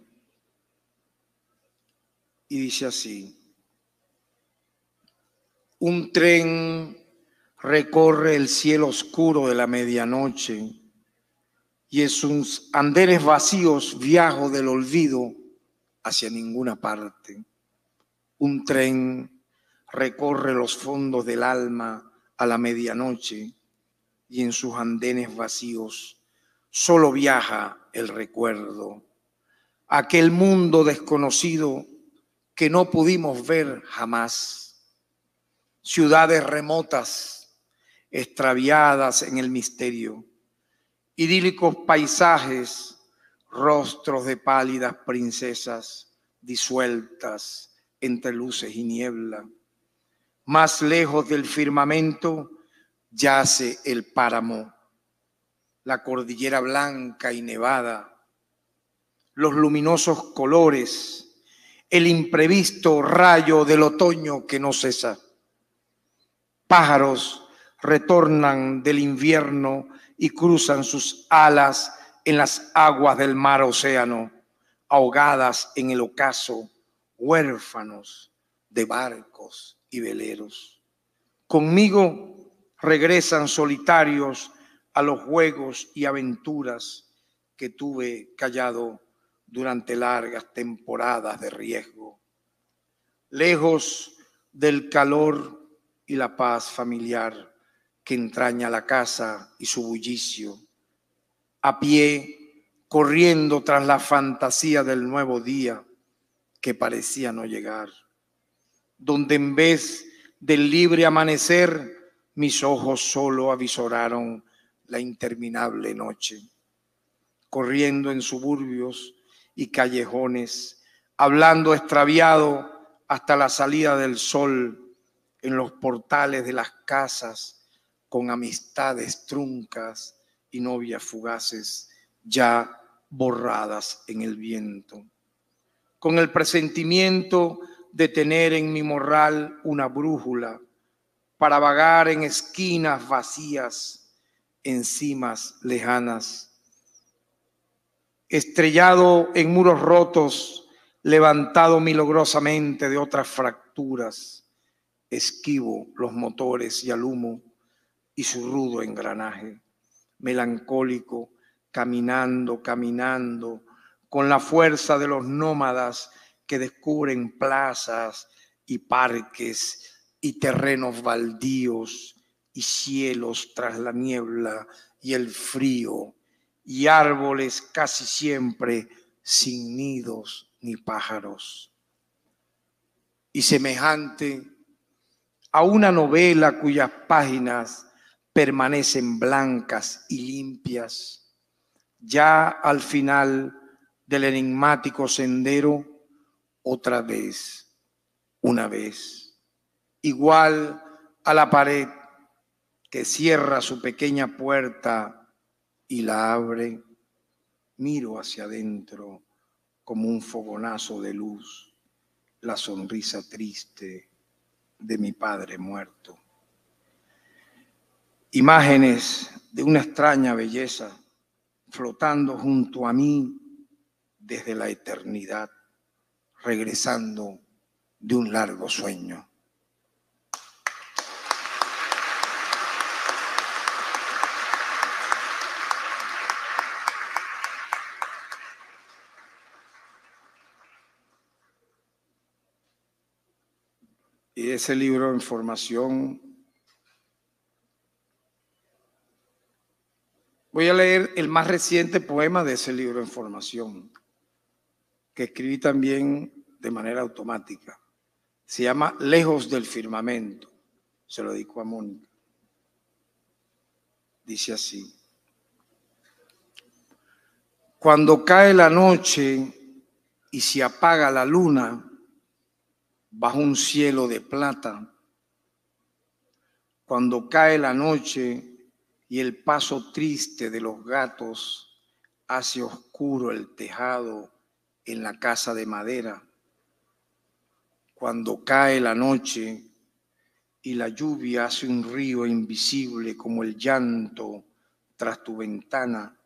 y dice así: un tren recorre el cielo oscuro de la medianoche y en sus andenes vacíos viajo del olvido hacia ninguna parte. Un tren recorre los fondos del alma a la medianoche y en sus andenes vacíos solo viaja el recuerdo, aquel mundo desconocido que no pudimos ver jamás, ciudades remotas extraviadas en el misterio, idílicos paisajes, rostros de pálidas princesas disueltas entre luces y niebla. Más lejos del firmamento yace el páramo, la cordillera blanca y nevada, los luminosos colores, el imprevisto rayo del otoño que no cesa. Pájaros retornan del invierno y cruzan sus alas en las aguas del mar océano, ahogadas en el ocaso, huérfanos de barcos y veleros. Conmigo regresan solitarios a los juegos y aventuras que tuve callado durante largas temporadas de riesgo. Lejos del calor y la paz familiar, que entraña la casa y su bullicio, a pie, corriendo tras la fantasía del nuevo día que parecía no llegar, donde en vez del libre amanecer, mis ojos solo avisoraron la interminable noche, corriendo en suburbios y callejones, hablando extraviado hasta la salida del sol en los portales de las casas, con amistades truncas y novias fugaces ya borradas en el viento, con el presentimiento de tener en mi morral una brújula para vagar en esquinas vacías, en cimas lejanas, estrellado en muros rotos, levantado milagrosamente de otras fracturas, esquivo los motores y al humo y su rudo engranaje, melancólico, caminando, con la fuerza de los nómadas que descubren plazas y parques y terrenos baldíos y cielos tras la niebla y el frío y árboles casi siempre sin nidos ni pájaros. Y semejante a una novela cuyas páginas permanecen blancas y limpias, ya al final del enigmático sendero, otra vez, una vez, igual a la pared que cierra su pequeña puerta y la abre, miro hacia adentro como un fogonazo de luz, la sonrisa triste de mi padre muerto. Imágenes de una extraña belleza flotando junto a mí desde la eternidad, regresando de un largo sueño. Y ese libro en formación, voy a leer el más reciente poema de ese libro en formación, que escribí también de manera automática. Se llama Lejos del firmamento. Se lo dedico a Mónica. Dice así: cuando cae la noche y se apaga la luna bajo un cielo de plata, cuando cae la noche y el paso triste de los gatos hace oscuro el tejado en la casa de madera, cuando cae la noche y la lluvia hace un río invisible como el llanto tras tu ventana,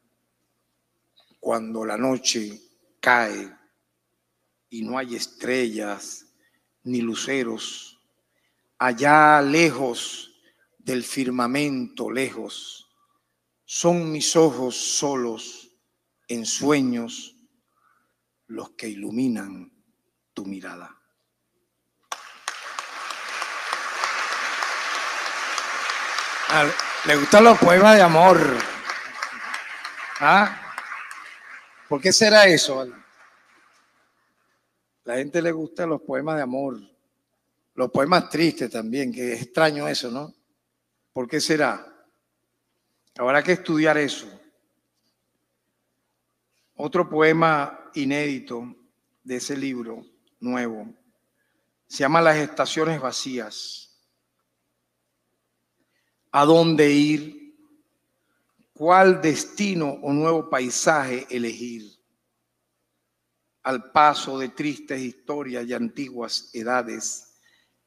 cuando la noche cae y no hay estrellas ni luceros, allá lejos del firmamento, lejos, son mis ojos solos en sueños los que iluminan tu mirada. ¿Le gustan los poemas de amor? ¿Ah? ¿Por qué será eso? La gente le gustan los poemas de amor, los poemas tristes también, que es extraño eso, ¿no? ¿Por qué será? Habrá que estudiar eso. Otro poema inédito de ese libro nuevo se llama Las estaciones vacías. ¿A dónde ir? ¿Cuál destino o nuevo paisaje elegir? Al paso de tristes historias y antiguas edades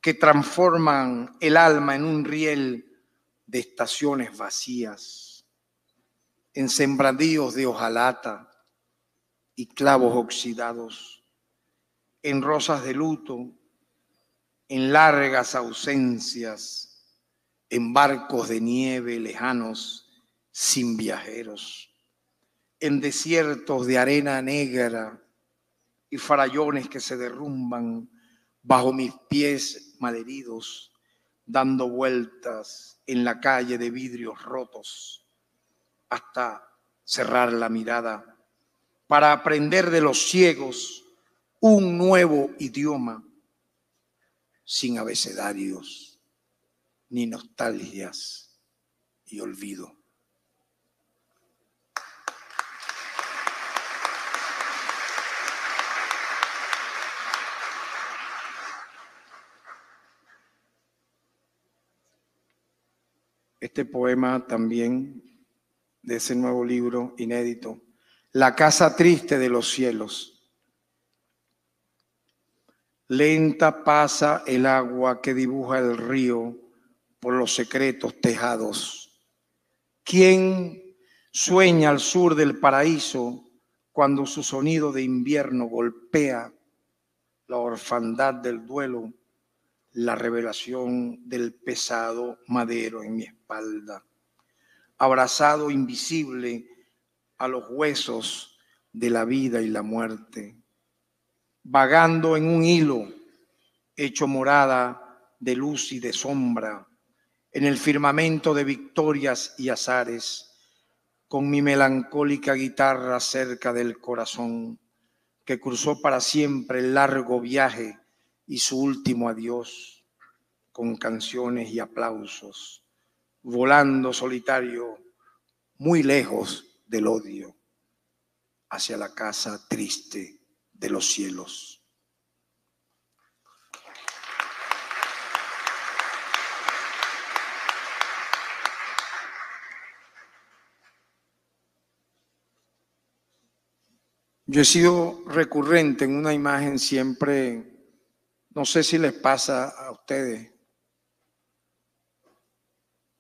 que transforman el alma en un riel de estaciones vacías, en sembradíos de hojalata y clavos oxidados, en rosas de luto, en largas ausencias, en barcos de nieve lejanos sin viajeros, en desiertos de arena negra y farallones que se derrumban bajo mis pies malheridos, dando vueltas en la calle de vidrios rotos hasta cerrar la mirada para aprender de los ciegos un nuevo idioma sin abecedarios ni nostalgias y olvido. Este poema también de ese nuevo libro inédito, La casa triste de los cielos. Lenta pasa el agua que dibuja el río por los secretos tejados. ¿Quién sueña al sur del paraíso cuando su sonido de invierno golpea la orfandad del duelo, la revelación del pesado madero en mi espalda, abrazado invisible a los huesos de la vida y la muerte, vagando en un hilo hecho morada de luz y de sombra, en el firmamento de victorias y azares, con mi melancólica guitarra cerca del corazón, que cruzó para siempre el largo viaje y su último adiós, con canciones y aplausos, volando solitario, muy lejos del odio, hacia la casa triste de los cielos. Yo he sido recurrente en una imagen siempre, no sé si les pasa a ustedes,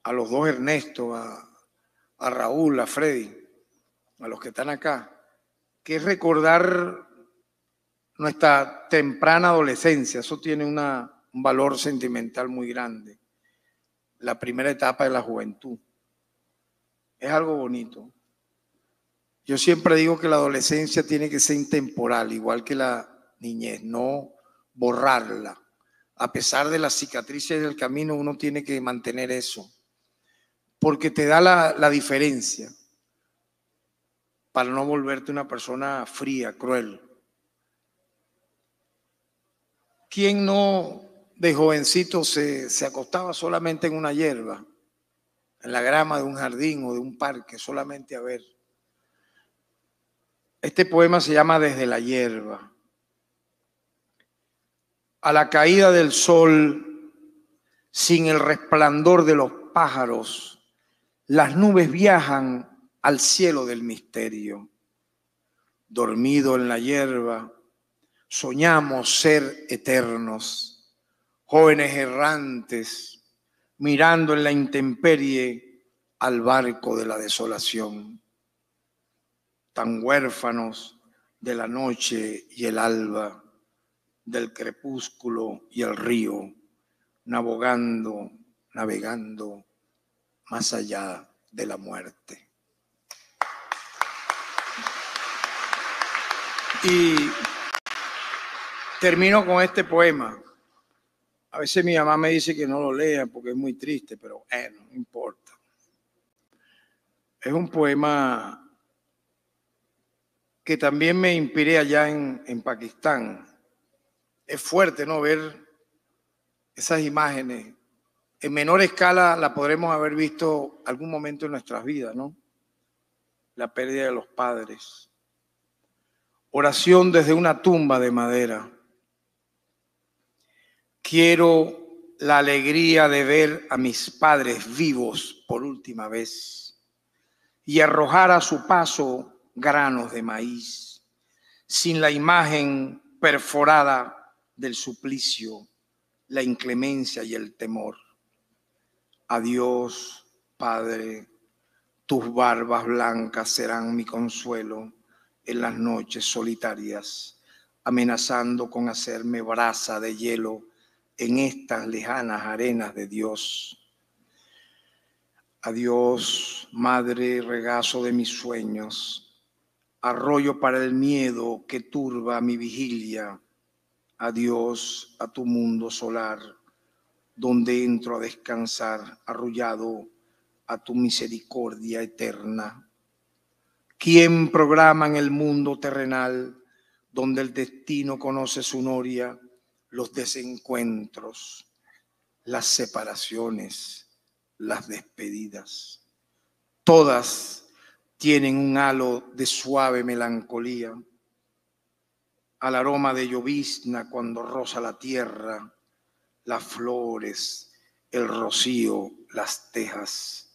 a los dos Ernesto, a Raúl, a Freddy, a los que están acá, que es recordar nuestra temprana adolescencia. Eso tiene un valor sentimental muy grande. La primera etapa de la juventud. Es algo bonito. Yo siempre digo que la adolescencia tiene que ser intemporal, igual que la niñez, no borrarla. A pesar de las cicatrices del camino, uno tiene que mantener eso, porque te da la diferencia para no volverte una persona fría, cruel. ¿Quién no de jovencito se acostaba solamente en una hierba, en la grama de un jardín o de un parque, solamente a ver? Este poema se llama Desde la hierba. A la caída del sol, sin el resplandor de los pájaros, las nubes viajan al cielo del misterio. Dormido en la hierba, soñamos ser eternos, jóvenes errantes, mirando en la intemperie al barco de la desolación. Tan huérfanos de la noche y el alba, del crepúsculo y el río, navegando más allá de la muerte. Y termino con este poema. A veces mi mamá me dice que no lo lea porque es muy triste, pero no importa. Es un poema que también me inspiré allá en Pakistán. Es fuerte, ¿no? Ver esas imágenes. En menor escala la podremos haber visto algún momento en nuestras vidas, ¿no? La pérdida de los padres. Oración desde una tumba de madera. Quiero la alegría de ver a mis padres vivos por última vez y arrojar a su paso granos de maíz, sin la imagen perforada del suplicio, la inclemencia y el temor. Adiós, Padre, tus barbas blancas serán mi consuelo en las noches solitarias, amenazando con hacerme brasa de hielo en estas lejanas arenas de Dios. Adiós, madre, regazo de mis sueños, arroyo para el miedo que turba mi vigilia. Adiós a tu mundo solar, donde entro a descansar arrullado a tu misericordia eterna. ¿Quién programa en el mundo terrenal, donde el destino conoce su noria, los desencuentros, las separaciones, las despedidas? Todas tienen un halo de suave melancolía, al aroma de llovizna cuando roza la tierra, las flores, el rocío, las tejas.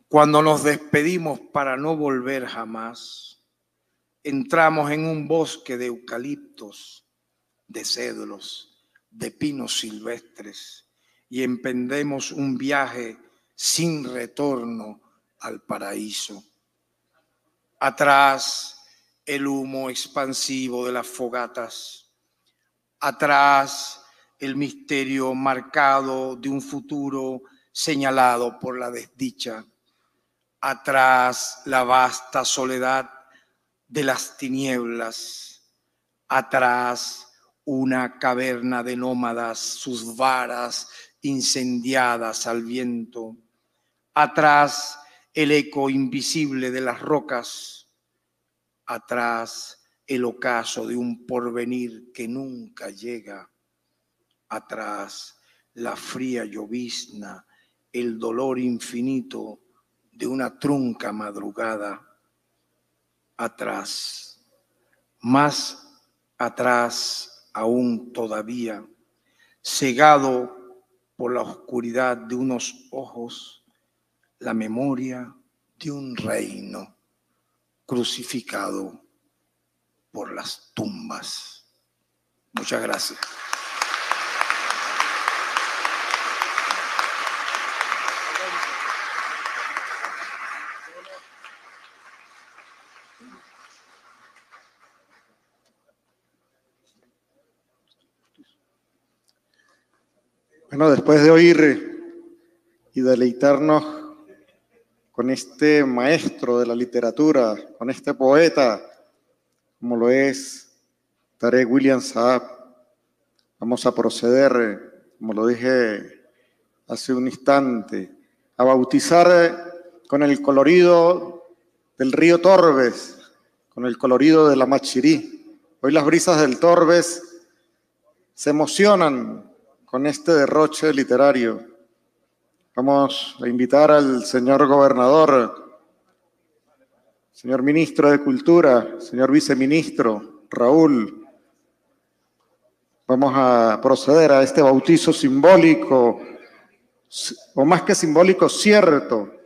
Cuando nos despedimos para no volver jamás, entramos en un bosque de eucaliptos, de cedros, de pinos silvestres y emprendemos un viaje sin retorno al paraíso. Atrás el humo expansivo de las fogatas, atrás el misterio marcado de un futuro señalado por la desdicha, atrás la vasta soledad de las tinieblas, atrás una caverna de nómadas, sus varas incendiadas al viento, atrás el eco invisible de las rocas, atrás el ocaso de un porvenir que nunca llega, atrás la fría llovizna, el dolor infinito de una trunca madrugada, atrás, más atrás aún todavía, cegado por la oscuridad de unos ojos, la memoria de un reino crucificado por las tumbas. Muchas gracias. Bueno, después de oír y deleitarnos con este maestro de la literatura, con este poeta, como lo es Tarek William Saab, vamos a proceder, como lo dije hace un instante, a bautizar con el colorido del río Torbes, con el colorido de la Machirí. Hoy las brisas del Torbes se emocionan con este derroche literario. Vamos a invitar al señor gobernador, señor ministro de Cultura, señor viceministro, Raúl. Vamos a proceder a este bautizo simbólico, o más que simbólico, cierto.